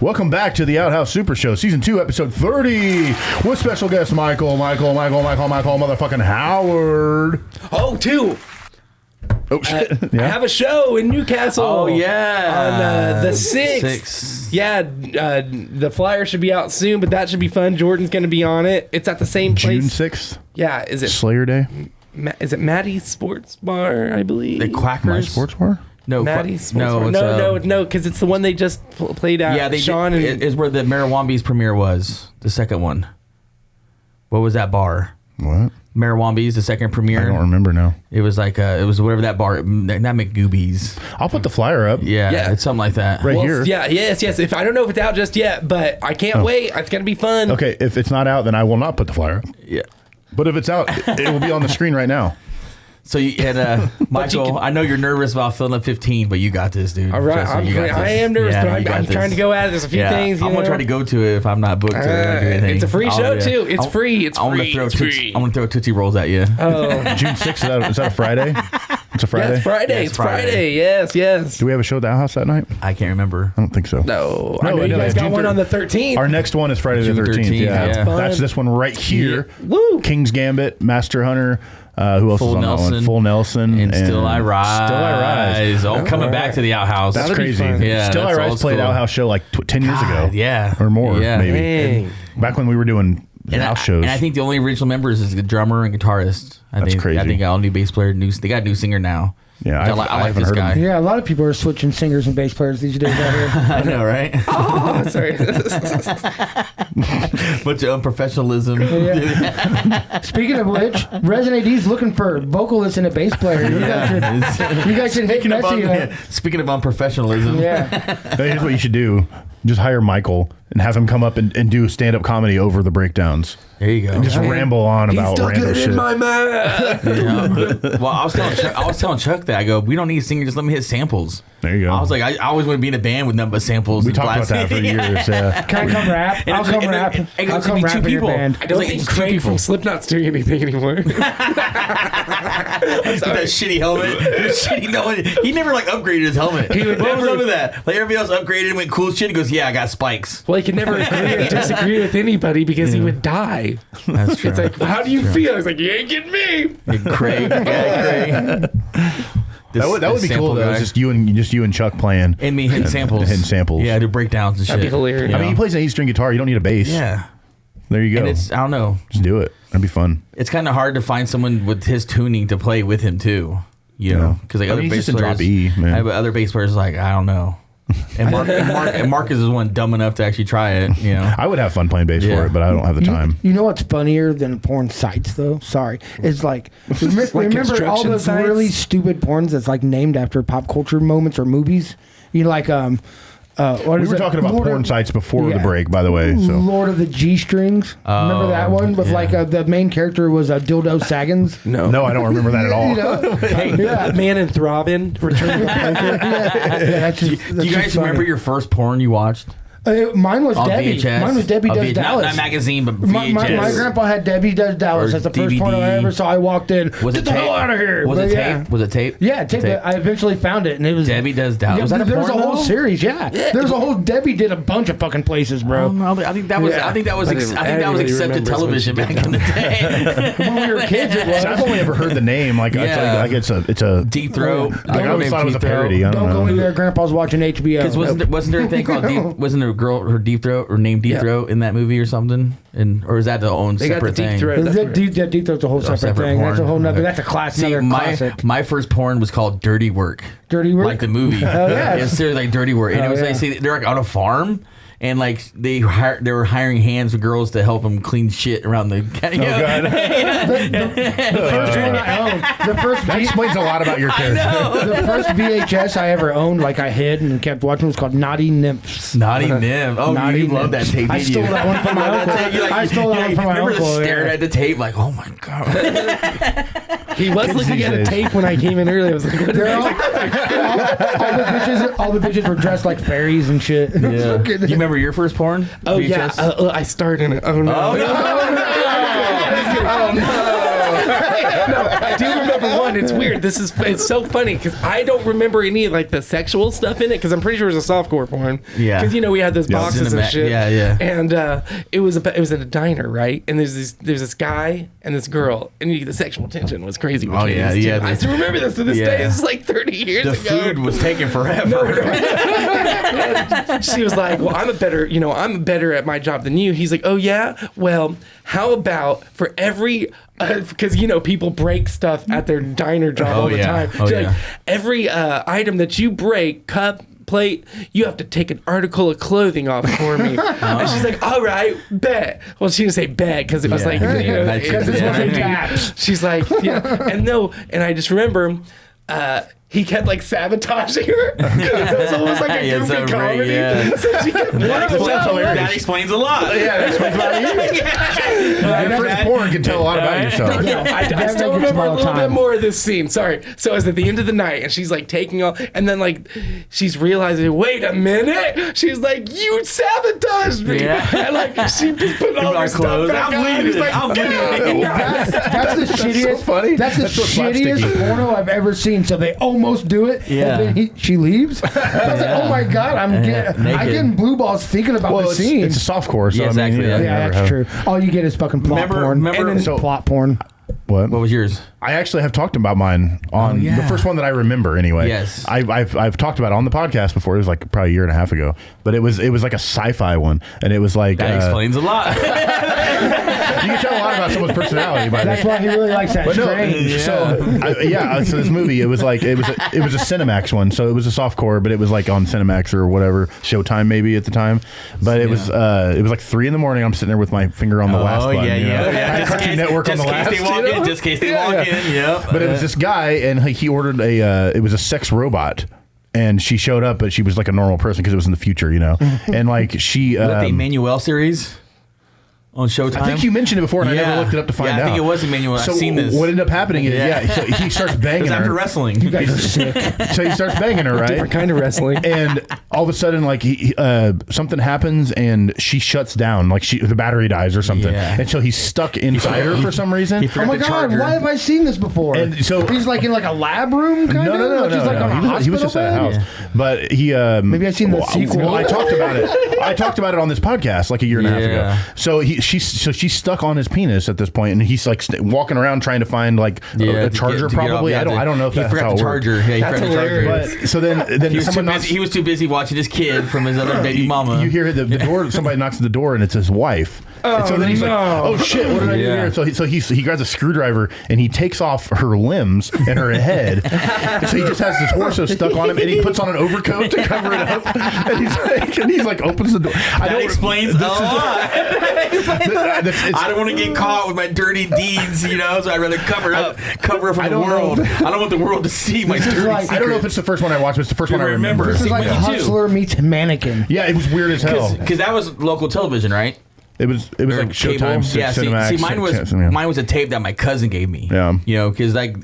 Speaker 6: Welcome back to the Outhouse Super Show, Season 2, Episode 30, with special guest Michael motherfucking Howard.
Speaker 2: Oh, two.
Speaker 6: Oh, shit.
Speaker 2: I have a show in Newcastle.
Speaker 1: Oh, yeah.
Speaker 2: On the 6th. Yeah, the flyer should be out soon, but that should be fun. Jordan's going to be on it. It's at the same place.
Speaker 6: June 6th,
Speaker 2: Yeah, is it
Speaker 6: Slayer Day.
Speaker 2: Is it Maddie's Sports Bar, I believe?
Speaker 1: The Quackers.
Speaker 6: My Sports Bar?
Speaker 1: No,
Speaker 2: Maddie's Sports
Speaker 1: no,
Speaker 2: Bar.
Speaker 1: it's,
Speaker 2: No, because it's the one they just played at.
Speaker 1: Yeah, they
Speaker 2: Sean
Speaker 1: did,
Speaker 2: and
Speaker 1: is where the Marijuambi's premiere was. The second one. What was that bar?
Speaker 6: What?
Speaker 1: Marijuambies, the second premiere.
Speaker 6: I don't remember now.
Speaker 1: It was like it was whatever that bar, not McGoobies.
Speaker 6: I'll put the flyer up.
Speaker 1: Yeah, it's something like that.
Speaker 6: Right here.
Speaker 2: Yeah, yes. If I don't know if it's out just yet, but I can't wait. It's gonna be fun.
Speaker 6: Okay, if it's not out, then I will not put the flyer up.
Speaker 1: Yeah.
Speaker 6: But if it's out, it will be on the screen right now.
Speaker 1: So you had Michael. I know you're nervous about filling up 15, but you got this, dude.
Speaker 2: All right, I am nervous, but I'm trying to go at it. There's a few things.
Speaker 1: I'm gonna try to go to it if I'm not booked.
Speaker 2: It's a free show too. It's free. It's free.
Speaker 1: I'm gonna throw Tootsie Rolls at you.
Speaker 2: Oh,
Speaker 6: June 6th. Is that a Friday? It's a Friday.
Speaker 2: Yeah, it's Friday.
Speaker 1: Yeah,
Speaker 2: it's Friday. Yes.
Speaker 6: Do we have a show at the Outhouse that night?
Speaker 1: I can't remember.
Speaker 6: I don't think so.
Speaker 2: No, I know you guys got one on the 13th.
Speaker 6: Our next one is Friday the 13th. Yeah, that's this one right here.
Speaker 2: Yeah. Woo!
Speaker 6: King's Gambit, Master Hunter. Who else is on that one? Full Nelson
Speaker 1: and Still I Rise.
Speaker 6: Still I Rise.
Speaker 1: Oh, coming back to the Outhouse.
Speaker 6: That's crazy.
Speaker 1: Yeah,
Speaker 6: Still I Rise played Outhouse show like 10 years ago.
Speaker 1: Yeah,
Speaker 6: or more
Speaker 1: yeah.
Speaker 6: maybe. Back when we were doing house shows.
Speaker 1: And I think the only original members is the drummer and guitarist.
Speaker 6: That's crazy.
Speaker 1: I think all new bass player. They got a new singer now.
Speaker 6: Yeah,
Speaker 1: I like this guy.
Speaker 7: Yeah, a lot of people are switching singers and bass players these days out here.
Speaker 1: I know, right?
Speaker 2: Oh, sorry.
Speaker 1: Bunch of unprofessionalism.
Speaker 7: Yeah. Speaking of which, Resin AD's looking for vocalists and a bass player. You guys should hit Messi.
Speaker 1: Speaking of unprofessionalism.
Speaker 7: Yeah.
Speaker 6: Here's what you should do. Just hire Michael and have him come up and do stand-up comedy over the breakdowns.
Speaker 1: There you go.
Speaker 6: And just ramble on about random shit.
Speaker 2: In my mouth.
Speaker 1: Well, I was telling Chuck that I go, we don't need a singer, just let me hit samples.
Speaker 6: There you go.
Speaker 1: I was like, I always want to be in a band with nothing but samples.
Speaker 6: We talked about that for years. Yeah.
Speaker 7: Can I come rap? I'll come rap. I'll come rap in your band.
Speaker 2: I don't think Craig from Slipknot's doing anything anymore.
Speaker 1: That shitty helmet. He never like upgraded his helmet. What was up with that? Like everybody else upgraded and went cool shit. He goes, yeah, I got spikes.
Speaker 2: Well, he could never agree or disagree with anybody because he would die.
Speaker 1: That's true.
Speaker 2: It's like, how do you feel? He's like, you ain't getting me.
Speaker 1: Hey, Craig. Craig.
Speaker 6: That would be cool though. It's just you and Chuck playing
Speaker 1: and me hitting samples. Yeah, do breakdowns and shit.
Speaker 2: That'd be hilarious.
Speaker 6: I mean, he plays an 8-string guitar. You don't need a bass.
Speaker 1: Yeah.
Speaker 6: There you go.
Speaker 1: And I don't know.
Speaker 6: Just do it. That'd be fun.
Speaker 1: It's kind of hard to find someone with his tuning to play with him too. You know, because like other bass players,
Speaker 6: drop E, man.
Speaker 1: Other bass players like I don't know. And Marcus is one dumb enough to actually try it. You know,
Speaker 6: I would have fun playing bass for it, but I don't have the time.
Speaker 7: You know what's funnier than porn sites though? Sorry, it's like remember all those
Speaker 2: sites?
Speaker 7: really stupid porns that's like named after pop culture moments or movies. You know, like
Speaker 6: we were talking about porn sites before the break, by the way. So
Speaker 7: Lord of the G Strings. Remember that one with like the main character was a dildo Saggins.
Speaker 6: No, I don't remember that at all.
Speaker 7: You know?
Speaker 2: Hey, Man and Throbbing, Return to the Bunker.
Speaker 1: Do you guys remember your first porn you watched?
Speaker 7: Mine was
Speaker 1: On
Speaker 7: Debbie.
Speaker 1: VHS?
Speaker 7: Mine was Debbie Does Dallas.
Speaker 1: Not magazine, but VHS.
Speaker 7: My grandpa had Debbie Does Dallas.
Speaker 1: Or
Speaker 7: That's the first
Speaker 1: DVD.
Speaker 7: porn I ever saw. I walked in.
Speaker 1: Was
Speaker 7: Get
Speaker 1: it
Speaker 7: the
Speaker 1: tape?
Speaker 7: hell out of here.
Speaker 1: Was
Speaker 7: But
Speaker 1: it
Speaker 7: yeah.
Speaker 1: tape? Was it tape?
Speaker 7: Yeah, tape. I eventually found it, and it was
Speaker 1: Debbie Does Dallas.
Speaker 7: Yeah,
Speaker 1: Was that a
Speaker 7: there was a
Speaker 1: porn,
Speaker 7: whole
Speaker 1: though?
Speaker 7: series. Yeah, there was a whole Debbie did a bunch of fucking places, bro.
Speaker 1: I think that was.
Speaker 7: Yeah.
Speaker 1: I think that was
Speaker 2: Everybody
Speaker 1: accepted
Speaker 2: remembers
Speaker 1: television
Speaker 2: when she
Speaker 1: back
Speaker 2: did
Speaker 1: in the day.
Speaker 7: When we were kids, it was.
Speaker 6: I've only ever heard the name. Like it's a
Speaker 1: Deep Throat.
Speaker 6: Like, I always thought it was a parody. I
Speaker 7: Don't
Speaker 6: don't
Speaker 7: go
Speaker 6: know.
Speaker 7: in there. Grandpa's watching HBO.
Speaker 1: Because wasn't there a thing called wasn't there a girl her Deep Throat or named Deep Throat in that movie or something? Or is that the own
Speaker 2: They got
Speaker 1: separate
Speaker 2: the Deep
Speaker 1: thing?
Speaker 2: Throat.
Speaker 7: Deep Throat's a whole separate thing.
Speaker 1: porn.
Speaker 7: That's a whole nother.
Speaker 1: Okay.
Speaker 7: That's a class.
Speaker 1: See,
Speaker 7: Another classic.
Speaker 1: my first porn was called Dirty Work.
Speaker 7: Dirty Work?
Speaker 1: Like the movie.
Speaker 7: Oh, yeah.
Speaker 1: It's seriously like Dirty Work. And it was like, see, they're like on a farm. And like they were hiring hands with girls to help them clean shit around the.
Speaker 7: The first one I owned.
Speaker 6: That explains a lot about your character.
Speaker 7: The first VHS I ever owned, like I hid and kept watching, was called Naughty Nymphs.
Speaker 1: Naughty Nymph. Oh,
Speaker 7: Naughty
Speaker 1: you love that
Speaker 7: Nymphs.
Speaker 1: tape,
Speaker 7: I
Speaker 1: didn't
Speaker 7: stole
Speaker 1: you?
Speaker 7: that one from my uncle. I stole that one from my
Speaker 1: remember
Speaker 7: uncle.
Speaker 1: the staring
Speaker 7: yeah.
Speaker 1: at the tape like, oh my god.
Speaker 2: He was looking at a tape when I came in earlier. I was like, what is
Speaker 7: They're
Speaker 2: that?
Speaker 7: all the bitches were dressed like fairies and shit.
Speaker 1: Yeah. Do you remember your first porn?
Speaker 2: Oh, yeah.
Speaker 1: VHS?
Speaker 2: I starred in it. Oh, no.
Speaker 1: Oh, no.
Speaker 2: Oh, no. No, I do remember one. It's weird. It's so funny because I don't remember any of like the sexual stuff in it because I'm pretty sure it was a softcore porn.
Speaker 1: Yeah.
Speaker 2: Because we had those boxes and shit.
Speaker 1: Yeah, yeah.
Speaker 2: And it was in a diner, right? And there's this guy and this girl, and the sexual tension was crazy.
Speaker 1: Oh, yeah,
Speaker 2: these two.
Speaker 1: yeah.
Speaker 2: I still remember this to this day. This is like 30 years
Speaker 1: The
Speaker 2: ago.
Speaker 1: food was taking forever.
Speaker 2: She was like, well, I'm better at my job than you. He's like, oh yeah? Well, how about for every, because people break stuff at their diner job all the time.
Speaker 1: Oh,
Speaker 2: She's
Speaker 1: yeah.
Speaker 2: like, every item that you break, cup, plate, you have to take an article of clothing off for me. And she's like, all right, bet. Well, she didn't say bet because it was like, she's like, yeah. And I just remember, he kept like sabotaging her. It was almost like a goofy comedy. So she kept
Speaker 9: that explains a lot.
Speaker 6: Yeah, that explains a lot of you. Your first porn can tell a lot about yourself.
Speaker 2: I still remember a little bit more of this scene. Sorry. So it was at the end of the night, and she's like taking off, and then like she's realizing, wait a minute. She's like, you sabotaged me. And like she put all her stuff back on. He's like,
Speaker 7: that's the shittiest.
Speaker 6: So funny.
Speaker 7: That's the shittiest porno I've ever seen. So they almost do it, and then she leaves. I was like, oh my god, I'm getting blue balls thinking about the scene.
Speaker 6: It's a softcore, so
Speaker 1: Yeah, exactly.
Speaker 7: Yeah, that's true. All you get is fucking plot porn.
Speaker 1: Remember
Speaker 7: Plot porn.
Speaker 6: What
Speaker 1: was yours?
Speaker 6: I actually have talked about mine on the first one that I remember. Anyway,
Speaker 1: Yes.
Speaker 6: I've talked about it on the podcast before. It was like probably a year and a half ago, but it was like a sci-fi one, and it was like
Speaker 1: That explains a lot.
Speaker 6: you can tell a lot about someone's personality by
Speaker 7: That's why he really likes that strange.
Speaker 6: So this movie, it was like it was a Cinemax one, so it was a softcore, but it was like on Cinemax or whatever, Showtime maybe at the time. But it was like 3 a.m. I'm sitting there with my finger on the last button. Cartoon Network on the last.
Speaker 9: Just in case they walk in. Yep.
Speaker 6: But it was this guy, and he ordered it was a sex robot. And she showed up, but she was like a normal person because it was in the future, And like she,
Speaker 1: the Emmanuel series on Showtime.
Speaker 6: I think you mentioned it before, and I never looked it up to find out.
Speaker 1: I think it was Emmanuel.
Speaker 6: So
Speaker 1: I've seen this.
Speaker 6: what ended up happening is, so he starts banging her.
Speaker 1: after wrestling.
Speaker 7: You guys are sick.
Speaker 6: So he starts banging her, right?
Speaker 2: Different kind of wrestling.
Speaker 6: And all of a sudden, like something happens, and she shuts down. Like the battery dies or something, and so he's stuck inside her for some reason.
Speaker 7: Oh my god! Why have I seen this before?
Speaker 6: And so
Speaker 7: he's like in like a lab room.
Speaker 6: No.
Speaker 7: She's like on a hospital
Speaker 6: he was just at a house, but he
Speaker 7: maybe I seen the sequel.
Speaker 6: Well, I talked about it. I talked about it on this podcast like a year and a half ago. So she's stuck on his penis at this point, and he's like walking around trying to find like a charger. Probably I don't know if that's how it works.
Speaker 1: Yeah, he forgot the charger.
Speaker 6: But so then
Speaker 1: he was too busy watching his kid from his other baby mama.
Speaker 6: You hear the door. Somebody knocks at the door, and it's his wife. And so then he's like, "Oh shit, what did I do here?" So he grabs a screwdriver and he takes off her limbs and her head. So he just has his torso stuck on him, and he puts on an overcoat to cover it up. And he's like opens the door.
Speaker 9: That explains a lot. I don't want to get caught with my dirty deeds, so I'd rather cover up from the world. I don't want the world to see my dirty secrets.
Speaker 6: I don't know if it's the first one I watched, but it's the first one I remember.
Speaker 7: This is like Hustler meets Mannequin.
Speaker 6: Yeah, it was weird as hell.
Speaker 1: Because that was local television, right?
Speaker 6: It was like Showtime, Cinemax.
Speaker 1: Mine was a tape that my cousin gave me.
Speaker 6: Yeah,
Speaker 1: because like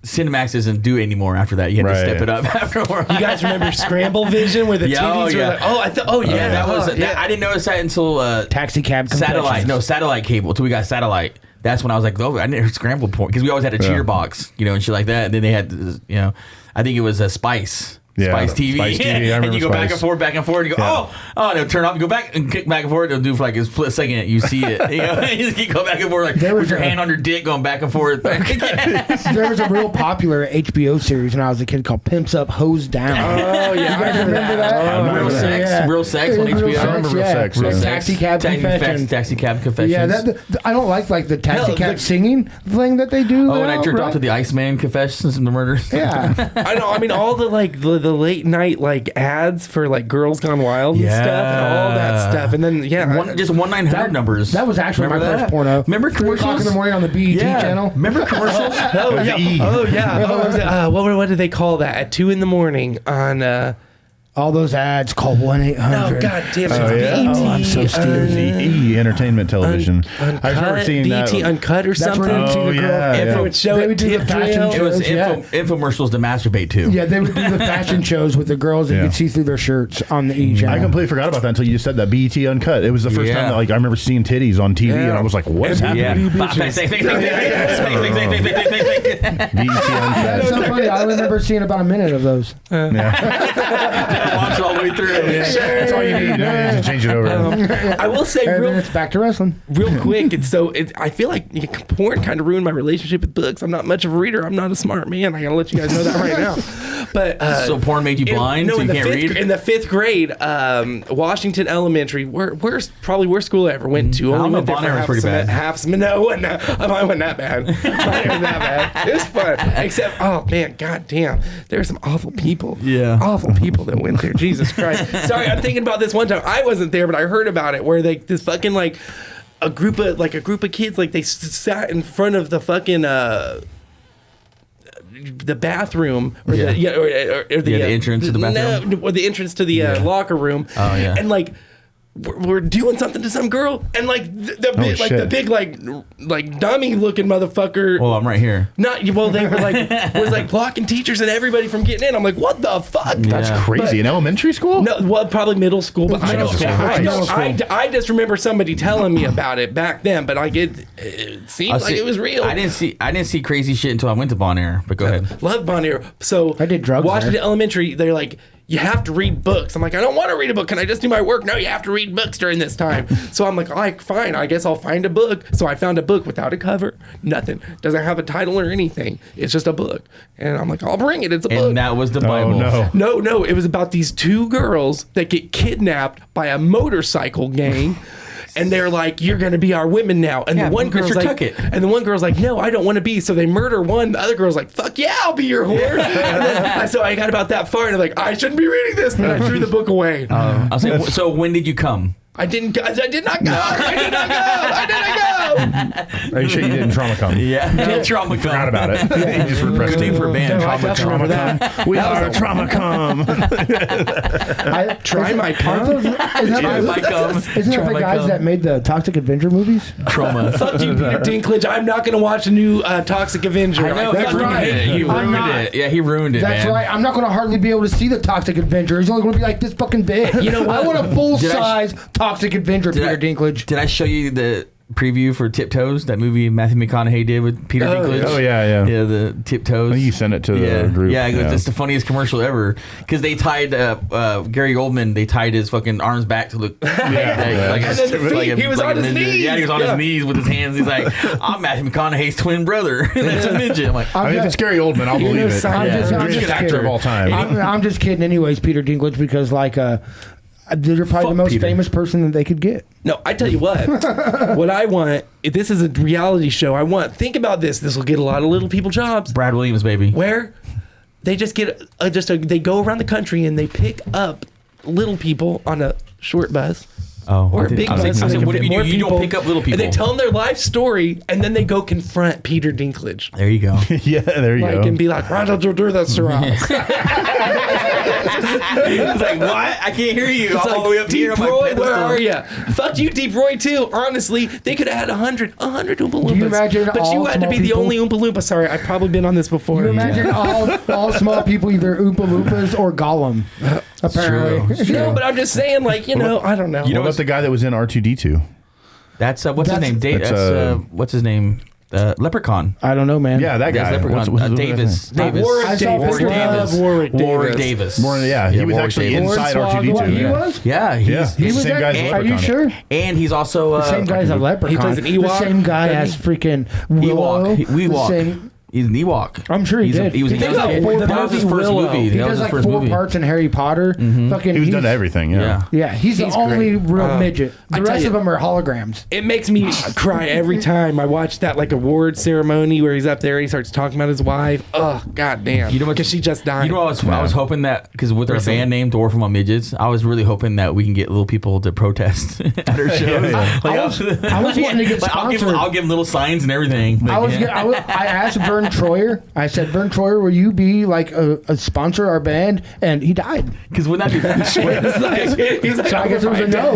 Speaker 1: Cinemax doesn't do it anymore after that. You had to step it up afterward.
Speaker 2: You guys remember Scramble Vision where the TVs were like, that was
Speaker 1: I didn't notice that until
Speaker 7: Taxi Cab
Speaker 1: satellite cable until we got satellite. That's when I was like, I didn't hear Scramble porn because we always had a cheater box, and shit like that. And then they had, I think it was a Spice. Spice TV.
Speaker 6: Spice TV.
Speaker 1: And you go back and forth, and you go, they'll turn off, you go back and kick back and forth, it'll do for like a split second, you see it. You just go back and forth, like with your hand on your dick going back and forth.
Speaker 7: There was a real popular HBO series when I was a kid called Pimps Up, Hose Down.
Speaker 2: Oh, yeah.
Speaker 7: You guys remember that?
Speaker 1: Real Sex on HBO.
Speaker 6: I remember Real Sex.
Speaker 7: Taxi Cab Confessions.
Speaker 1: Taxi Cab Confessions.
Speaker 7: Yeah, I don't like the Taxi Cab singing thing that they do.
Speaker 1: Oh, and I jerked off to the Iceman Confessions and the murders.
Speaker 7: Yeah.
Speaker 2: I know. I mean, all the the late night like ads for like Girls Gone Wild and stuff and all that stuff, and then
Speaker 1: just 1-900 numbers.
Speaker 7: That was actually my first porno.
Speaker 1: Remember
Speaker 7: 3 o'clock in the morning on the BET channel.
Speaker 1: Remember commercials?
Speaker 2: What do they call that at 2 a.m. on?
Speaker 7: All those ads call 1-800.
Speaker 2: No, god damn it.
Speaker 7: BET. I'm so stupid.
Speaker 6: E Entertainment Television. I remember seeing that.
Speaker 2: BET Uncut or something.
Speaker 7: That's where you see the girl.
Speaker 2: It would show
Speaker 7: they would do the fashion
Speaker 1: It was
Speaker 7: shows.
Speaker 1: infomercials to masturbate to.
Speaker 7: Yeah, they would do the fashion shows with the girls and you could see through their shirts on the E channel.
Speaker 6: I completely forgot about that until you just said that. BET Uncut. It was the first time that I remember seeing titties on TV, and I was like, what is happening?
Speaker 1: BET
Speaker 6: Uncut.
Speaker 7: That's so funny. I remember seeing about a minute of those.
Speaker 1: Watch it all the way through.
Speaker 6: That's all you need. You don't need to change it over.
Speaker 2: I will say
Speaker 7: it's back to wrestling.
Speaker 2: Real quick, I feel like porn kind of ruined my relationship with books. I'm not much of a reader. I'm not a smart man. I gotta let you guys know that right now. But
Speaker 1: so porn made you blind, so you can't read?
Speaker 2: In the 5th grade, Washington Elementary, probably worst school I ever went to.
Speaker 1: I don't know,
Speaker 2: Only went there
Speaker 1: Bon
Speaker 2: for
Speaker 1: Air was pretty bad.
Speaker 2: No, it wasn't that bad. It wasn't that bad. It was fun. Except, oh man, goddamn, there were some awful people.
Speaker 1: Yeah.
Speaker 2: Awful people that went there. Jesus Christ. Sorry, I'm thinking about this one time. I wasn't there, but I heard about it where this fucking like a group of kids, like they sat in front of the fucking the bathroom or the
Speaker 1: entrance to the bathroom.
Speaker 2: or the entrance to the locker room.
Speaker 1: Oh yeah.
Speaker 2: And like we're doing something to some girl, and like the big like dummy looking motherfucker.
Speaker 1: Well, I'm right here.
Speaker 2: They were like was like blocking teachers and everybody from getting in. I'm like, what the fuck?
Speaker 6: That's crazy. In elementary school?
Speaker 2: No, well, probably middle school. But I just remember somebody telling me about it back then. But it seemed like it was real.
Speaker 1: I didn't see crazy shit until I went to Bon Air. But go ahead.
Speaker 2: Love Bon Air. So
Speaker 7: I did drugs
Speaker 2: Washington
Speaker 7: there.
Speaker 2: Elementary. They're like, you have to read books. I'm like, I don't want to read a book. Can I just do my work? No, you have to read books during this time. So I'm like, all right, fine. I guess I'll find a book. So I found a book without a cover. Nothing. Doesn't have a title or anything. It's just a book. And I'm like, I'll bring it. It's a book.
Speaker 1: And that was the Bible.
Speaker 2: No. It was about these 2 girls that get kidnapped by a motorcycle gang. And they're like, you're going to be our women now. And the one girl's like, no, I don't want to be. So they murder one. The other girl's like, fuck yeah, I'll be your whore. So I got about that far and I'm like, I shouldn't be reading this. And I threw the book away.
Speaker 1: I'll say, so when did you come?
Speaker 2: I did not go.
Speaker 6: Are you sure you didn't trauma come?
Speaker 1: Yeah. Trauma come.
Speaker 6: Forgot about it. You just repressed it.
Speaker 1: For band.
Speaker 6: Trauma come. We are trauma come.
Speaker 2: Try my cum.
Speaker 7: Isn't that the guys that made the Toxic Avenger movies?
Speaker 1: Trauma.
Speaker 2: Fuck you, Peter Dinklage. I'm not going to watch a new Toxic Avenger.
Speaker 1: I know, he ruined it. He ruined it. Yeah, he ruined it,
Speaker 7: That's
Speaker 1: man.
Speaker 7: right. I'm not going to hardly be able to see the Toxic Avenger. He's only going to be like this fucking big.
Speaker 2: You know what?
Speaker 7: I want a full-size Toxic Avenger, Peter Dinklage.
Speaker 1: Did I show you the preview for Tiptoes, that movie Matthew McConaughey did with Peter Dinklage?
Speaker 6: Oh, yeah.
Speaker 1: Yeah, the Tiptoes.
Speaker 6: I think you sent it to the group.
Speaker 1: Yeah, it's the funniest commercial ever. Because they tied, Gary Oldman, they tied his fucking arms back to look
Speaker 2: He was on his knees.
Speaker 1: Yeah, he was on his knees with his hands. He's like, I'm Matthew McConaughey's twin brother. That's a midget. I'm like,
Speaker 6: if it's Gary Oldman, I'll believe it.
Speaker 7: I'm
Speaker 6: Greatest actor of all time.
Speaker 7: I'm just kidding anyways, Peter Dinklage, because they're probably the most famous person that they could get.
Speaker 2: No, I tell you what. What I want, if this is a reality show, think about this. This will get a lot of little people jobs.
Speaker 1: Brad Williams, baby.
Speaker 2: Where they just get they go around the country and they pick up little people on a short bus. Or a big bus.
Speaker 1: I said, what do you do? You don't pick up little people.
Speaker 2: And they tell them their life story, and then they go confront Peter Dinklage.
Speaker 1: There you go.
Speaker 6: Yeah, there you go.
Speaker 2: And be like, why don't you do this to us?
Speaker 1: It's like, what? I can't hear you.
Speaker 2: It's
Speaker 1: all the way up
Speaker 2: Deep
Speaker 1: here.
Speaker 2: Roy, where are you? Fuck you, Deep Roy, too. Honestly, they could have had 100 Oompa Loompas.
Speaker 7: Do you imagine
Speaker 2: but you had to be the only Oompa Loompa. Sorry, I've probably been on this before.
Speaker 7: You imagine all small people, either Oompa Loompas or Gollum. Apparently.
Speaker 2: No, but I'm just saying, I don't know.
Speaker 6: You know what's the guy that was in R2D2?
Speaker 1: That's what's his name? What's his name? Leprechaun.
Speaker 7: I don't know, man.
Speaker 6: Yeah, that guy.
Speaker 1: Leprechaun. Davis.
Speaker 2: Warwick Davis.
Speaker 6: Yeah, he was actually inside R2D2.
Speaker 7: He was?
Speaker 1: Yeah,
Speaker 6: he's the same guy as Leprechaun.
Speaker 7: Are you sure?
Speaker 1: And he's also
Speaker 7: the same guy as a Leprechaun.
Speaker 2: He plays an Ewok.
Speaker 7: The same guy as freaking Willow.
Speaker 1: Ewok. He's an Ewok.
Speaker 7: I'm sure he did.
Speaker 1: He was
Speaker 7: that
Speaker 1: was his first movie.
Speaker 7: He does like 4 parts in Harry Potter. Fucking,
Speaker 6: he was done everything.
Speaker 7: Yeah, he's the only real midget. The rest of them are holograms.
Speaker 2: It makes me cry every time I watch that award ceremony where he's up there and he starts talking about his wife. Oh, goddamn.
Speaker 1: You know what?
Speaker 2: Because she just died.
Speaker 1: You know, I was hoping that, because with our band name, Dwarf Among Midgets, I was really hoping that we can get little people to protest at our shows.
Speaker 7: I was wanting to get sponsored.
Speaker 1: I'll give them little signs and everything.
Speaker 7: I asked Vern Troyer. I said, Vern Troyer, will you be a sponsor of our band? And he died.
Speaker 1: Because wouldn't that be
Speaker 7: so I guess it was a no.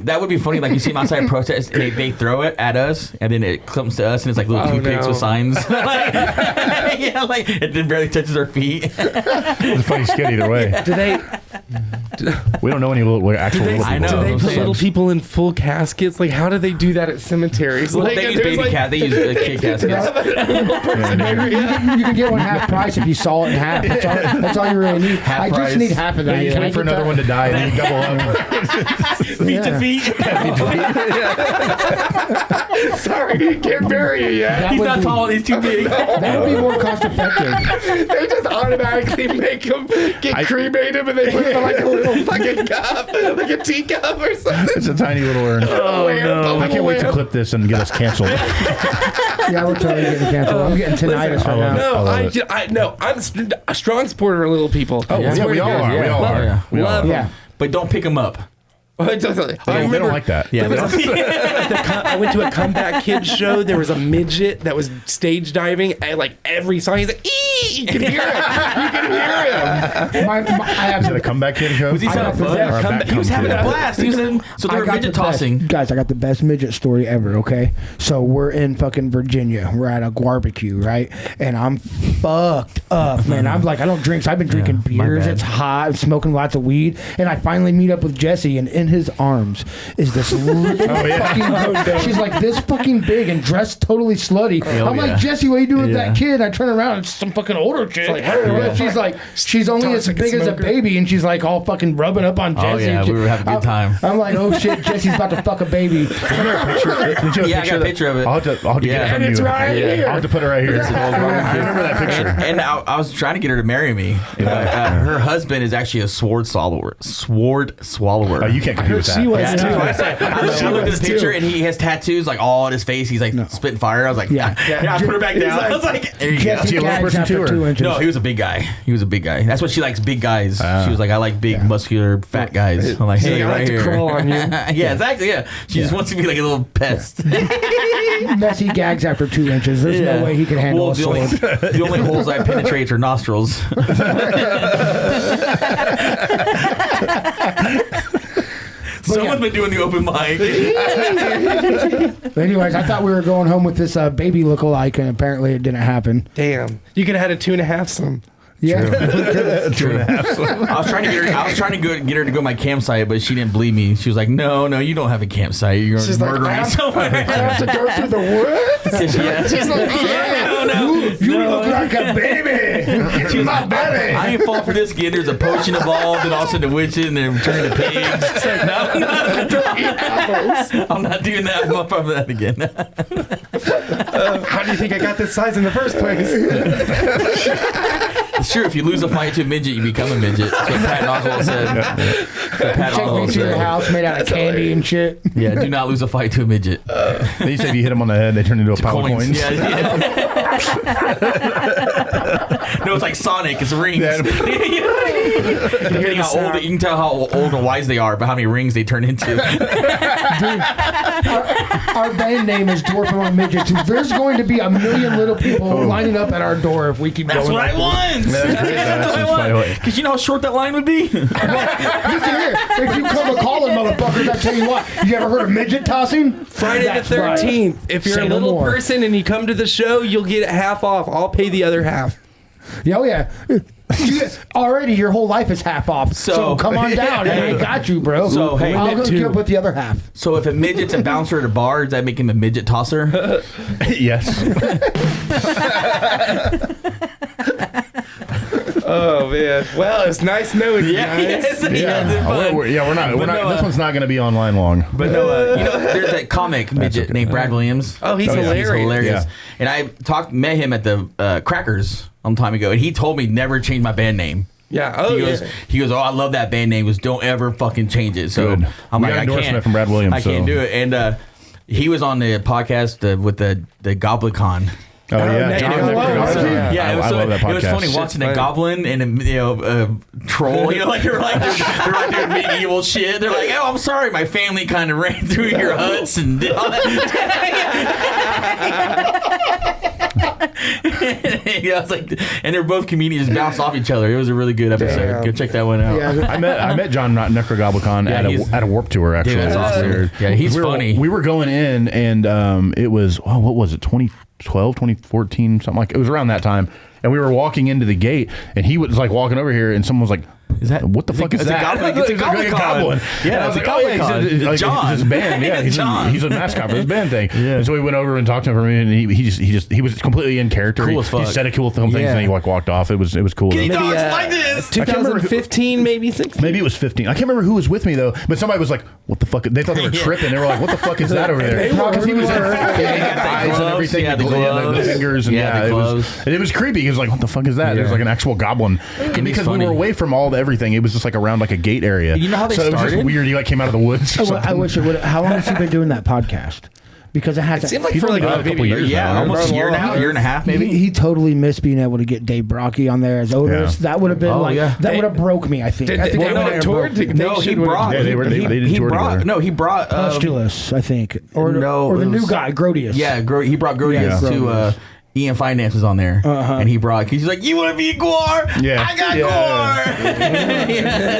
Speaker 1: That would be funny. You see them outside protest, and they throw it at us, and then it comes to us, and it's like little toothpicks with signs. It then barely touches our feet.
Speaker 6: It's a funny skit either way. We don't know any actual little people.
Speaker 2: Do they put little people in full caskets? Like, how do they do that at cemeteries?
Speaker 1: Well,
Speaker 2: Like,
Speaker 1: they use baby cat. They use kid caskets.
Speaker 7: You can get one half price if you saw it in half. That's all you really need. I
Speaker 1: price.
Speaker 7: just need half of that.
Speaker 6: You
Speaker 7: Can I
Speaker 6: wait for
Speaker 7: get
Speaker 6: another
Speaker 7: that?
Speaker 6: one to die and you double up.
Speaker 1: Feet to feet.
Speaker 2: Sorry, can't bury you yet.
Speaker 7: That
Speaker 1: He's
Speaker 7: would
Speaker 1: not
Speaker 7: be-
Speaker 1: tall. He's too big.
Speaker 7: That would be more cost effective.
Speaker 2: They just automatically make them get cremated and they put them in like a little fucking cup, like a teacup or something.
Speaker 6: It's a tiny little urn.
Speaker 2: Oh, no.
Speaker 6: I can't wait to clip this and get us canceled.
Speaker 7: Yeah, we're totally getting canceled. I'm getting tinnitus right now.
Speaker 2: No,
Speaker 6: I love
Speaker 2: I'm a strong supporter of little people.
Speaker 6: Oh, yeah, we all are. We all
Speaker 2: Love
Speaker 6: are.
Speaker 2: it.
Speaker 6: We all
Speaker 2: Love
Speaker 6: are.
Speaker 7: Yeah.
Speaker 1: But don't pick him up.
Speaker 2: I
Speaker 6: They don't like that.
Speaker 1: Yeah.
Speaker 2: I went to a Comeback Kids show. There was a midget that was stage diving, and like every song, he's like, "Ee!" You can hear him. You can hear him.
Speaker 7: I have
Speaker 6: Is it a comeback kid show?
Speaker 1: Was he having fun?
Speaker 6: Or a back
Speaker 1: He was having a
Speaker 6: kid?
Speaker 1: blast. He was in, so they were midget tossing.
Speaker 7: Guys, I got the best midget story ever, okay? So we're in fucking Virginia. We're at a barbecue, right? And I'm fucked up, man. I'm like, I don't drink, so I've been drinking
Speaker 1: my
Speaker 7: beers.
Speaker 1: bad.
Speaker 7: It's hot. I'm smoking lots of weed. And I finally meet up with Jesse, and in his arms is this little fucking, she's like this fucking big and dressed totally slutty. I'm like, Jesse, what are you doing with that kid? I turn around, it's some fucking older chick.
Speaker 2: like, hey,
Speaker 7: She's like, she's only as
Speaker 2: like a
Speaker 7: big as a
Speaker 2: smoker.
Speaker 7: baby, and she's like all fucking rubbing up on Jesse.
Speaker 1: Oh, yeah,
Speaker 7: and shit.
Speaker 1: we were having a good time.
Speaker 7: I'm like, oh shit, Jesse's about to fuck a baby.
Speaker 6: Did you have
Speaker 1: Yeah, I got a picture of it.
Speaker 6: I'll have to get it from
Speaker 2: And it's
Speaker 6: you.
Speaker 2: right here.
Speaker 6: I'll have to put it right here. I remember that picture.
Speaker 1: And I was trying to get her to marry me. But, her husband is actually a sword swallower.
Speaker 6: Oh, you can't compete with that.
Speaker 2: She was
Speaker 1: Yeah,
Speaker 2: too.
Speaker 1: I looked at the picture and he has tattoos like all on his face. He's like spitting fire. I was like, yeah, I put her back down. I was like, there you go.
Speaker 7: Jesse
Speaker 6: See a little
Speaker 7: gags
Speaker 6: person
Speaker 7: after
Speaker 6: too, or-
Speaker 7: 2 inches.
Speaker 1: No, he was a big guy. He was a big guy. That's what she likes, big guys. She was like, I like big, muscular, fat guys. I'm like, hey,
Speaker 2: I like
Speaker 1: right
Speaker 2: to
Speaker 1: here.
Speaker 2: crawl on you.
Speaker 1: Yeah, exactly. Yeah, she just wants to be like a little pest.
Speaker 7: Messi gags after 2 inches. There's no way he can handle a sword.
Speaker 1: The only holes I penetrate are nostrils. Someone's been doing the open mic.
Speaker 7: But anyways, I thought we were going home with this baby lookalike, and apparently it didn't happen.
Speaker 2: Damn. You could have had a 2.5 some.
Speaker 7: Yeah.
Speaker 1: I was trying to get her to go to my campsite, but she didn't believe me. She was like, "No, you don't have a campsite. You're
Speaker 2: She's like,
Speaker 1: murdering
Speaker 2: I have
Speaker 1: someone."
Speaker 2: I have to go through the woods.
Speaker 1: Yeah.
Speaker 2: She's like, yeah.
Speaker 7: You look like a baby.
Speaker 1: She's like, I ain't fall for this again. There's a potion involved, and all of a sudden the witches, and then turn to pigs. It's like, no, I'm not doing that. I'm not from that again.
Speaker 2: How do you think I got this size in the first place?
Speaker 1: It's true. If you lose a fight to a midget, you become a midget. That's what Pat Oswalt said. Pat
Speaker 7: Take me
Speaker 1: Oswalt
Speaker 7: to your
Speaker 1: said.
Speaker 7: house made out of candy and shit.
Speaker 1: Yeah, do not lose a fight to a midget.
Speaker 6: They say if you hit them on the head, they turn into a pile of coins.
Speaker 1: Yeah. No, it's like Sonic. It's rings. You can tell how old and wise they are by how many rings they turn into.
Speaker 7: Dude, our band name is Dwarf Among Midgets. There's going to be a million little people lining up at our door if we keep
Speaker 1: That's
Speaker 7: going.
Speaker 1: what I want. That's what I want. Because you know how short that line would be?
Speaker 7: Listen here, if you come a calling, motherfuckers, I tell you what. You ever heard of midget tossing?
Speaker 2: Friday
Speaker 7: That's
Speaker 2: the 13th.
Speaker 7: right.
Speaker 2: If you're
Speaker 7: Say
Speaker 2: a
Speaker 7: no
Speaker 2: little
Speaker 7: more.
Speaker 2: person and you come to the show, you'll get it half off. I'll pay the other half.
Speaker 7: Yeah, oh yeah. Already your whole life is half off. So come on down. I got you, bro.
Speaker 1: So, hey,
Speaker 7: I'll go put the other half.
Speaker 1: So if a midget's a bouncer at a bar, does that make him a midget tosser?
Speaker 6: Yes.
Speaker 2: Oh man. Well, it's nice knowing you guys.
Speaker 6: We're not. This one's not going to be online long.
Speaker 1: But no, there's that comic midget named Brad Williams.
Speaker 2: Oh, he's hilarious.
Speaker 1: He's hilarious.
Speaker 6: Yeah.
Speaker 1: And I met him at the Crackers a long time ago, and he told me never change my band name.
Speaker 2: Yeah. Oh,
Speaker 1: He goes, oh, I love that band name. Don't ever fucking change it. So
Speaker 6: Good.
Speaker 1: I'm
Speaker 6: We
Speaker 1: like,
Speaker 6: got
Speaker 1: I
Speaker 6: endorsement
Speaker 1: can't.
Speaker 6: from Brad Williams,
Speaker 1: I can't
Speaker 6: so-
Speaker 1: do it. And he was on the podcast with the Goblicon.
Speaker 6: Oh yeah,
Speaker 2: Nick
Speaker 6: John
Speaker 2: Malone.
Speaker 6: Nicholson.
Speaker 1: Yeah, it was,
Speaker 6: I love that
Speaker 1: it was
Speaker 6: podcast.
Speaker 1: funny watching a
Speaker 2: funny.
Speaker 1: goblin and a troll. Like they're like doing medieval shit. They're like, oh, I'm sorry, my family kind of ran through your huts and did all that. I was like, and they're both comedians, bounced off each other. It was a really good episode.
Speaker 2: Damn.
Speaker 1: Go check that one out.
Speaker 7: Yeah,
Speaker 6: I met John Necrogoblicon
Speaker 1: Yeah,
Speaker 6: at a Warp Tour actually.
Speaker 1: Dude, that's awesome. Yeah, he's funny.
Speaker 6: We were going in and it was what was it 2012, 2014, something like it was around that time. And we were walking into the gate and he was like walking over here and someone was like,
Speaker 1: Is that
Speaker 6: what the fuck is that?
Speaker 1: It's a goblin.
Speaker 6: Yeah,
Speaker 1: Yeah,
Speaker 6: I was
Speaker 1: it's
Speaker 6: like,
Speaker 1: a
Speaker 6: oh yeah,
Speaker 1: goblin.
Speaker 6: he's
Speaker 1: John.
Speaker 6: his band. Yeah, he's a mascot for his band thing. Yeah. And so we went over and talked to him for a minute, and he was completely in character.
Speaker 1: Cool as fuck.
Speaker 6: He said a cool things, and then he walked off. It was cool.
Speaker 9: Maybe like this.
Speaker 10: 2015, maybe 16.
Speaker 6: Maybe it was 15. I can't remember who was with me though, but somebody was like, "What the fuck?" They thought they were tripping. They were like, "What the fuck is that over there?" Because he was eyes and everything, the fingers, and it was creepy. He was like, "What the fuck is that?" It was like an actual goblin. Because we were away from everything. It was just like around like a gate area.
Speaker 1: You know how they
Speaker 6: started? It was just weird. He like came out of the woods.
Speaker 7: I wish it would. How long has he been doing that podcast? Because it has.
Speaker 2: It seemed like for like
Speaker 6: a couple years.
Speaker 1: Yeah, almost a year now, year and a half maybe.
Speaker 7: He totally missed being able to get Dave Brocky on there as Otis. That would have been that would have broke me. I think.
Speaker 2: Did they go on tour?
Speaker 1: No, he brought.
Speaker 6: Yeah, they did tour together.
Speaker 1: No, he brought
Speaker 7: Pustulus, I think, or the new guy, Grodius.
Speaker 1: Yeah, he brought Grodius to. Ian Finance was on there, and he brought. He's like, "You want to be Gore?
Speaker 6: Yeah,
Speaker 1: I got Gore."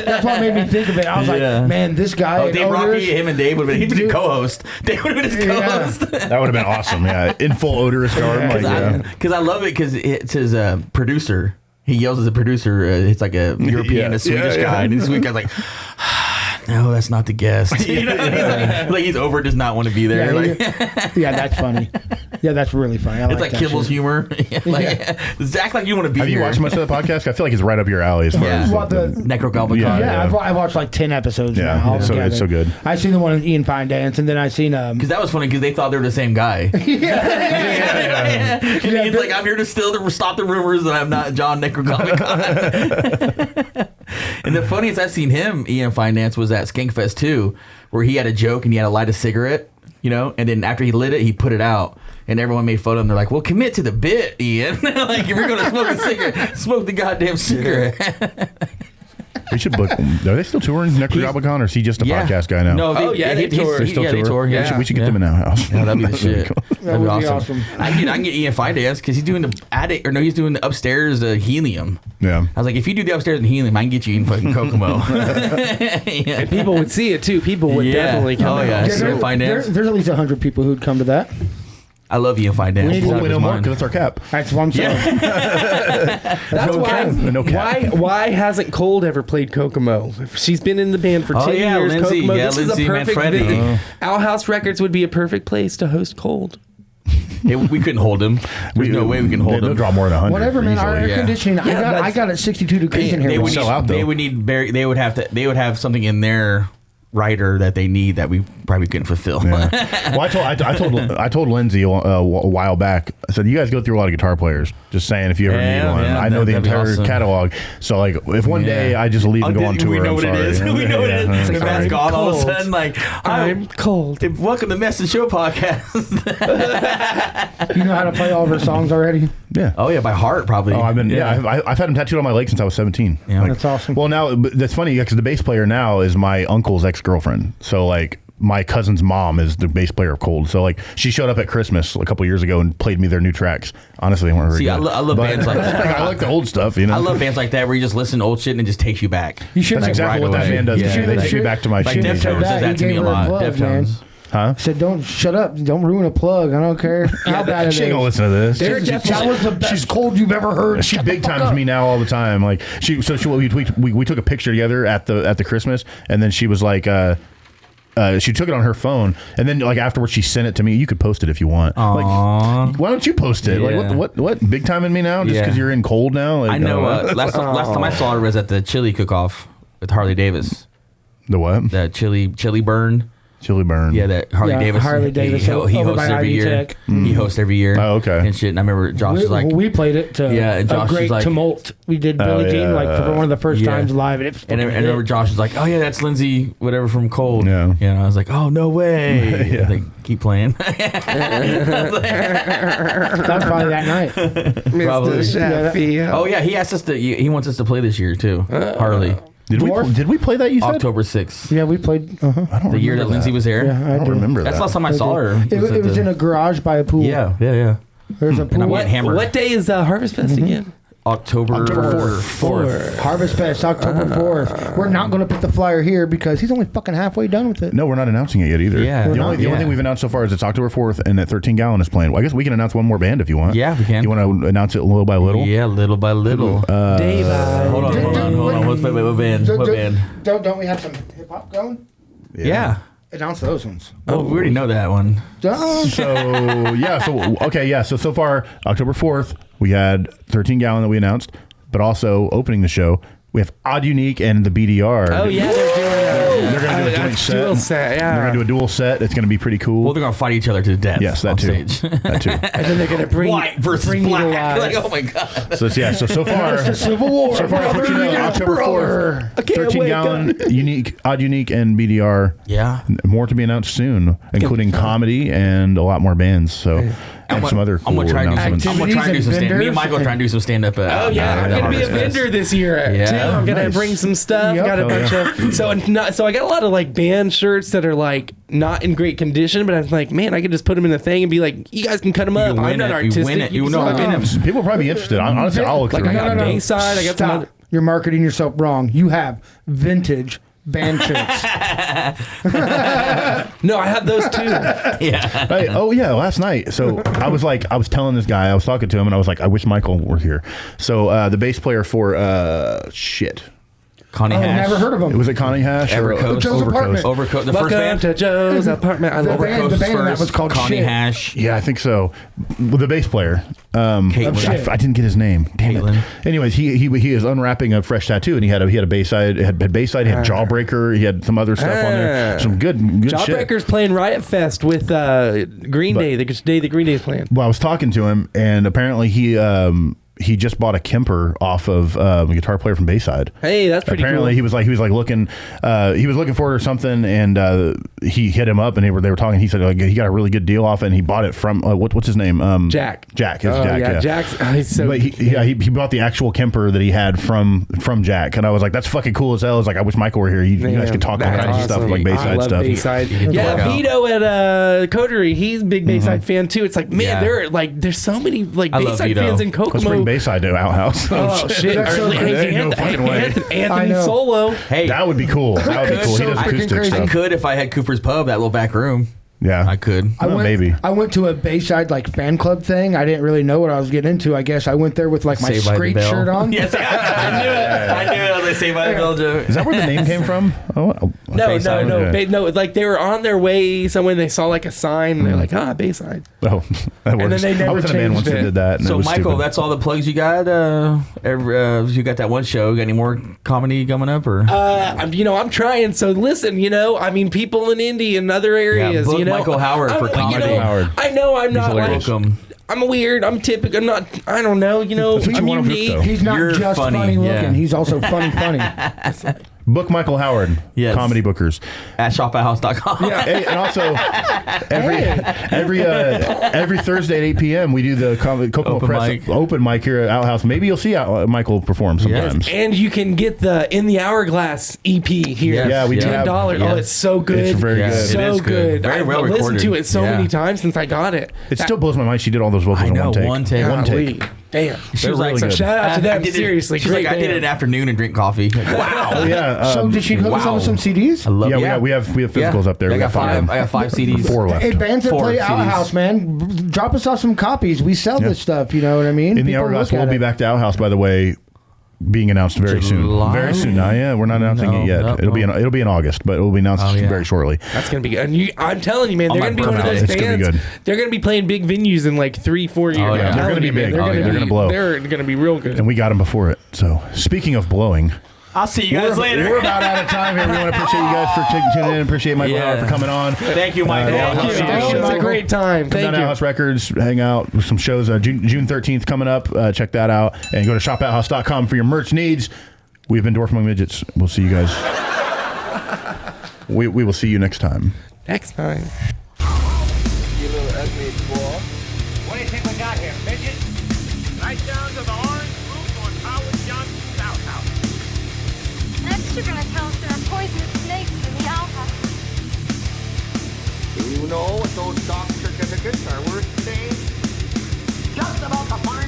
Speaker 7: That's what made me think of it. I was like, "Man, this guy."
Speaker 1: Oh, Dave Rocky, him and Dave would have been. He'd been co-host. Dave would have been his co-host.
Speaker 6: That would have been awesome. Yeah, in full odorous garb.
Speaker 1: Because I love it because it's his producer. He yells as a producer. It's like a European, a Swedish guy, and this Swedish guy's like. No, that's not the guest. You know? He's over, does not want to be there.
Speaker 7: Yeah, that's funny. Yeah, that's really funny.
Speaker 1: It's like Kibble's humor. Act like you want to be
Speaker 6: Have
Speaker 1: here.
Speaker 6: you watched much of the podcast? I feel like it's right up your alley as far as
Speaker 7: the
Speaker 1: Necrogoblin.
Speaker 7: Yeah, I watched like 10 episodes.
Speaker 6: Yeah, it's so good.
Speaker 7: I seen the one with Ian Finance, and then I seen
Speaker 1: because that was funny because they thought they were the same guy. Yeah. It's like, I'm here to stop the rumors that I'm not John Necrogoblin. And the funniest I've seen him, Ian Finance, was at Skankfest 2, where he had a joke and he had to light a cigarette, and then after he lit it, he put it out, and everyone made fun of him. They're like, "Well, commit to the bit, Ian. Like, if you're gonna smoke a cigarette, smoke the goddamn cigarette."
Speaker 6: We should book. Are they still touring Necrogoblicon, or is he just a podcast guy now?
Speaker 1: No, they tour. They tour.
Speaker 6: Yeah, we should get them in our house.
Speaker 1: Yeah, that'd be the shit. That'd be awesome. I can get Ian Finance because he's doing the attic, he's doing the upstairs helium.
Speaker 6: Yeah,
Speaker 1: I was like, if you do the upstairs in helium, I can get you in fucking Kokomo.
Speaker 10: And people would see it too. People would definitely come.
Speaker 1: Oh yeah, Ian Finance.
Speaker 7: There's at least 100 people who'd come to that.
Speaker 1: I love Ian Finance.
Speaker 6: We know more because that's our cap.
Speaker 7: That's what I'm saying.
Speaker 10: That's why hasn't Cold ever played Kokomo? She's been in the band for 10 years.
Speaker 1: Lindsay,
Speaker 10: Kokomo. This is a perfect thing. Outhouse Records would be a perfect place to host Cold.
Speaker 1: We couldn't hold him. There's no way we can hold him.
Speaker 6: They'll draw more than 100.
Speaker 7: Whatever, man. Our air conditioning. I got it 62 degrees in here.
Speaker 1: They would have something in their writer that they need that we probably couldn't fulfill.
Speaker 6: Yeah. Well, I told Lindsay a while back. I said, you guys go through a lot of guitar players. Just saying, if you ever need one, I know the entire catalog. So like, if one day I just leave and go on tour,
Speaker 1: we know what it is. We know what it is. The man's gone all of a sudden. Like,
Speaker 10: I'm cold.
Speaker 1: Welcome to Mess and Show podcast.
Speaker 7: You know how to play all of her songs already?
Speaker 6: Yeah.
Speaker 1: Oh yeah, by heart probably.
Speaker 6: Oh, I've had them tattooed on my leg since I was 17.
Speaker 1: Yeah,
Speaker 7: that's awesome.
Speaker 6: Well, now that's funny because the bass player now is my uncle's ex-girlfriend. So like, my cousin's mom is the bass player of Cold. So like, she showed up at Christmas a couple years ago and played me their new tracks. Honestly, they weren't very good.
Speaker 1: I love bands like that.
Speaker 6: I like the old stuff, I
Speaker 1: love bands like that where you just listen to old shit and it just takes you back.
Speaker 6: That's exactly what that band does. They take me back to my
Speaker 1: teenage years. Deftones does that to me a lot. Deftones.
Speaker 6: Huh?
Speaker 7: Said, don't shut up. Don't ruin a plug. I don't care how bad it is.
Speaker 6: She ain't gonna listen to this.
Speaker 7: That was the best Cold you've ever heard.
Speaker 6: She big times me now all the time. Like we took a picture together at the Christmas, and then she was like, she took it on her phone, and then like afterwards she sent it to me. You could post it if you want.
Speaker 1: Aww.
Speaker 6: Like, why don't you post it?
Speaker 1: Yeah.
Speaker 6: Like what big time in me now? Just because you're in Cold now? Like,
Speaker 1: I know. Last time I saw her was at the chili cook-off with Harley Davis.
Speaker 6: The what?
Speaker 1: The chili burn.
Speaker 6: Chili Burn.
Speaker 1: Yeah, that Harley Davis.
Speaker 7: He
Speaker 1: hosts every year. He hosts every year.
Speaker 6: Oh, okay.
Speaker 1: And shit. And I remember Josh was like,
Speaker 7: we played it to
Speaker 1: and Josh
Speaker 7: a great
Speaker 1: was like,
Speaker 7: tumult. We did Billie Jean for one of the first times live. And
Speaker 1: I remember Josh was like, oh yeah, that's Lindsay, whatever from Cold.
Speaker 6: Yeah.
Speaker 1: And I was like, oh no way.
Speaker 6: Yeah.
Speaker 1: Like, keep playing.
Speaker 7: That was probably that night.
Speaker 1: Probably.
Speaker 10: Shafi.
Speaker 1: Oh yeah, he asked us to. He wants us to play this year too. Harley.
Speaker 6: Did we play that? You said
Speaker 1: October 6th.
Speaker 7: Yeah, we played.
Speaker 6: I don't
Speaker 1: the year that Lindsay was there.
Speaker 7: Yeah,
Speaker 6: I don't remember that.
Speaker 1: That's the last time I saw her.
Speaker 7: It was in a garage by a pool.
Speaker 1: Yeah.
Speaker 7: There's a pool.
Speaker 1: And I went hammered.
Speaker 10: What day is Harvest Fest again?
Speaker 1: October
Speaker 7: 4th. Harvest Fest, October 4th. We're not going to put the flyer here because he's only fucking halfway done with it.
Speaker 6: No, we're not announcing it yet either.
Speaker 1: Yeah.
Speaker 6: The only thing we've announced so far is it's October 4th and that 13 Gallon is playing. Well, I guess we can announce one more band if you want.
Speaker 1: Yeah, we can.
Speaker 6: You want to announce it little by little?
Speaker 1: Yeah, little by little.
Speaker 10: Day by
Speaker 1: Hold on. What band? What band?
Speaker 7: Don't we have some hip hop going?
Speaker 1: Yeah.
Speaker 7: Announce those ones.
Speaker 1: Oh, we already know that one.
Speaker 6: So far, October 4th, we had 13 Gallon that we announced, but also opening the show, we have Odd Unique and the BDR.
Speaker 10: Oh, yeah,
Speaker 6: they're going to do a dual set.
Speaker 10: Yeah.
Speaker 6: They're going to do a dual set. It's going to be pretty cool.
Speaker 1: Well, they're going to fight each other to death.
Speaker 6: Yes, that too.
Speaker 1: Stage.
Speaker 6: That too.
Speaker 10: And then they're going to bring
Speaker 1: white versus
Speaker 10: bring
Speaker 1: black. Like, oh my god.
Speaker 6: So far,
Speaker 7: it's the Civil War.
Speaker 6: So far, October 4th, 13 Gallon, Odd Unique, and BDR.
Speaker 1: Yeah.
Speaker 6: More to be announced soon, including comedy and a lot more bands. So. And some other cool announcements.
Speaker 1: I'm going to try and do some stand-up. Me and Michael try and do some stand-up.
Speaker 10: I'm going to be a vendor this year, too. I'm going to bring some stuff. Got a bunch of... So I got a lot of, like, band shirts that are, like, not in great condition, but I was like, man, I could just put them in a thing and be like, you guys can cut them up. I'm not artistic.
Speaker 1: You win it. You know,
Speaker 6: people will probably be interested. Honestly, I'll look through
Speaker 10: it. I got Bayside. I got some other...
Speaker 7: You're marketing yourself wrong. You have vintage band shirts.
Speaker 10: No, I have those too.
Speaker 1: Yeah.
Speaker 6: Right. Oh yeah, last night. So I was telling this guy, I was talking to him, and I was like, I wish Michael were here. So the bass player for
Speaker 1: Connie Hash.
Speaker 7: Never heard of him.
Speaker 6: Was it Connie Hash?
Speaker 7: Overcoast. Joe's Apartment.
Speaker 1: Overcoast. The
Speaker 10: Welcome
Speaker 1: first band
Speaker 10: to Joe's Apartment. I love
Speaker 7: the band that was called
Speaker 1: Connie
Speaker 7: Shit.
Speaker 1: Hash.
Speaker 6: Yeah, I think so. Well, the bass player.
Speaker 1: Caitlin.
Speaker 6: I didn't get his name. Damn
Speaker 1: Caitlin.
Speaker 6: it. Anyways, he is unwrapping a fresh tattoo, and he had a Bayside. Had Bayside. He had Jawbreaker. He had some other stuff on there. Some good shit.
Speaker 10: Jawbreaker's playing Riot Fest with Green Day. The day that Green Day is playing.
Speaker 6: Well, I was talking to him, and apparently he just bought a Kemper off of a guitar player from Bayside.
Speaker 10: Hey, that's pretty
Speaker 6: Apparently,
Speaker 10: cool.
Speaker 6: he was looking for it or something, and he hit him up, and they were talking. He said he got a really good deal off it, and he bought it from what's his name?
Speaker 10: Jack.
Speaker 6: Jack. Jack.
Speaker 10: Yeah, Jack's. He's so.
Speaker 6: But he bought the actual Kemper that he had from Jack, and I was like, that's fucking cool as hell. I was like, I wish Michael were here. You guys could talk all kinds of stuff like Bayside stuff.
Speaker 10: Bayside. Yeah, Vito at Coterie, he's a big Bayside fan too. It's like, man, there's so many like Bayside fans in Kokomo.
Speaker 6: Let's bring Bayside to Outhouse.
Speaker 10: Oh shit!
Speaker 6: That's so crazy. No fucking way.
Speaker 10: Anthony Solo.
Speaker 1: Hey,
Speaker 6: that would be cool. That would be cool. He does acoustic stuff.
Speaker 1: I could if I had Cooper's Pub, that little back room.
Speaker 6: Yeah,
Speaker 1: I could.
Speaker 6: Maybe.
Speaker 7: I went to a Bayside like fan club thing. I didn't really know what I was getting into. I guess I went there with like my straight shirt on.
Speaker 1: Yes, I knew it. I knew it. They say by the Bell joke.
Speaker 6: Is that where the name came from?
Speaker 10: No. Like they were on their way somewhere. And they saw like a sign. And they're like, Bayside.
Speaker 6: Oh, that works.
Speaker 10: And then they never
Speaker 6: I was in a band once that did that.
Speaker 1: So Michael, that's all the plugs you got. You got that one show. Got any more comedy coming up or?
Speaker 10: I'm trying. So listen, I mean, people in Indy and other areas.
Speaker 1: Michael Howard for comedy.
Speaker 10: I know I'm not like.
Speaker 1: Welcome.
Speaker 10: I'm weird. I'm typical. I'm not. I don't know. I'm unique.
Speaker 7: He's not just funny looking. He's also funny.
Speaker 6: Book Michael Howard. Yes. Comedy bookers
Speaker 1: at shopouthouse.com.
Speaker 6: Yeah, and also every Thursday at 8 p.m. we do the Kokomo Press open mic here at Outhouse. Maybe you'll see Michael perform sometimes.
Speaker 10: Yes. And you can get the In the Hourglass EP here.
Speaker 6: Yes. Yeah, we do.
Speaker 10: $10. Oh, it's so good.
Speaker 6: It's very good.
Speaker 10: So good.
Speaker 1: Very well
Speaker 10: I've listened
Speaker 1: recorded.
Speaker 10: to it so many times since I got it.
Speaker 6: It still blows my mind. She did all those vocals in one take. One take.
Speaker 10: Damn.
Speaker 1: She was like,
Speaker 10: shout out to them. Seriously.
Speaker 1: She's like, I did it in the afternoon and drink coffee.
Speaker 6: Wow. Yeah.
Speaker 7: So did she hook us up with some CDs?
Speaker 6: I love it. We have physicals up there.
Speaker 1: I got 5 CDs.
Speaker 6: 4 left.
Speaker 7: Hey, bands that play Outhouse, man, drop us off some copies. We sell this stuff. You know what I mean?
Speaker 6: In the Hourglass, we'll be back to Outhouse, by the way. Being announced very soon. Very soon. We're not announcing it yet. It'll be in August, but it will be announced very shortly.
Speaker 10: That's gonna be good. And I'm telling you, man, they're gonna be one of those bands. They're gonna be playing big venues in like 3-4 years.
Speaker 6: Oh, yeah. They're gonna be big. They're gonna blow.
Speaker 10: They're gonna be real good.
Speaker 6: And we got them before it. So speaking of blowing.
Speaker 1: I'll see you guys later.
Speaker 6: We're about out of time here. We want to appreciate you guys for tuning in. Appreciate Michael Howard for coming on.
Speaker 1: Thank you, Michael.
Speaker 10: Thank you. It was a great time.
Speaker 6: Come down to Outhouse Records, hang out with some shows. June 13th coming up. Check that out. And go to shopouthouse.com for your merch needs. We've been Dwarf Among Midgets. We'll see you guys. We will see you next time.
Speaker 10: Next time.
Speaker 4: You little ugly dwarf. What do you think we got here, midget? Right down to the orange roof on Howard Johnson's outhouse.
Speaker 5: Next, you're gonna tell us there are poisonous snakes in the outhouse.
Speaker 3: Do you know what those stock certificates are worth today? Just about the finest.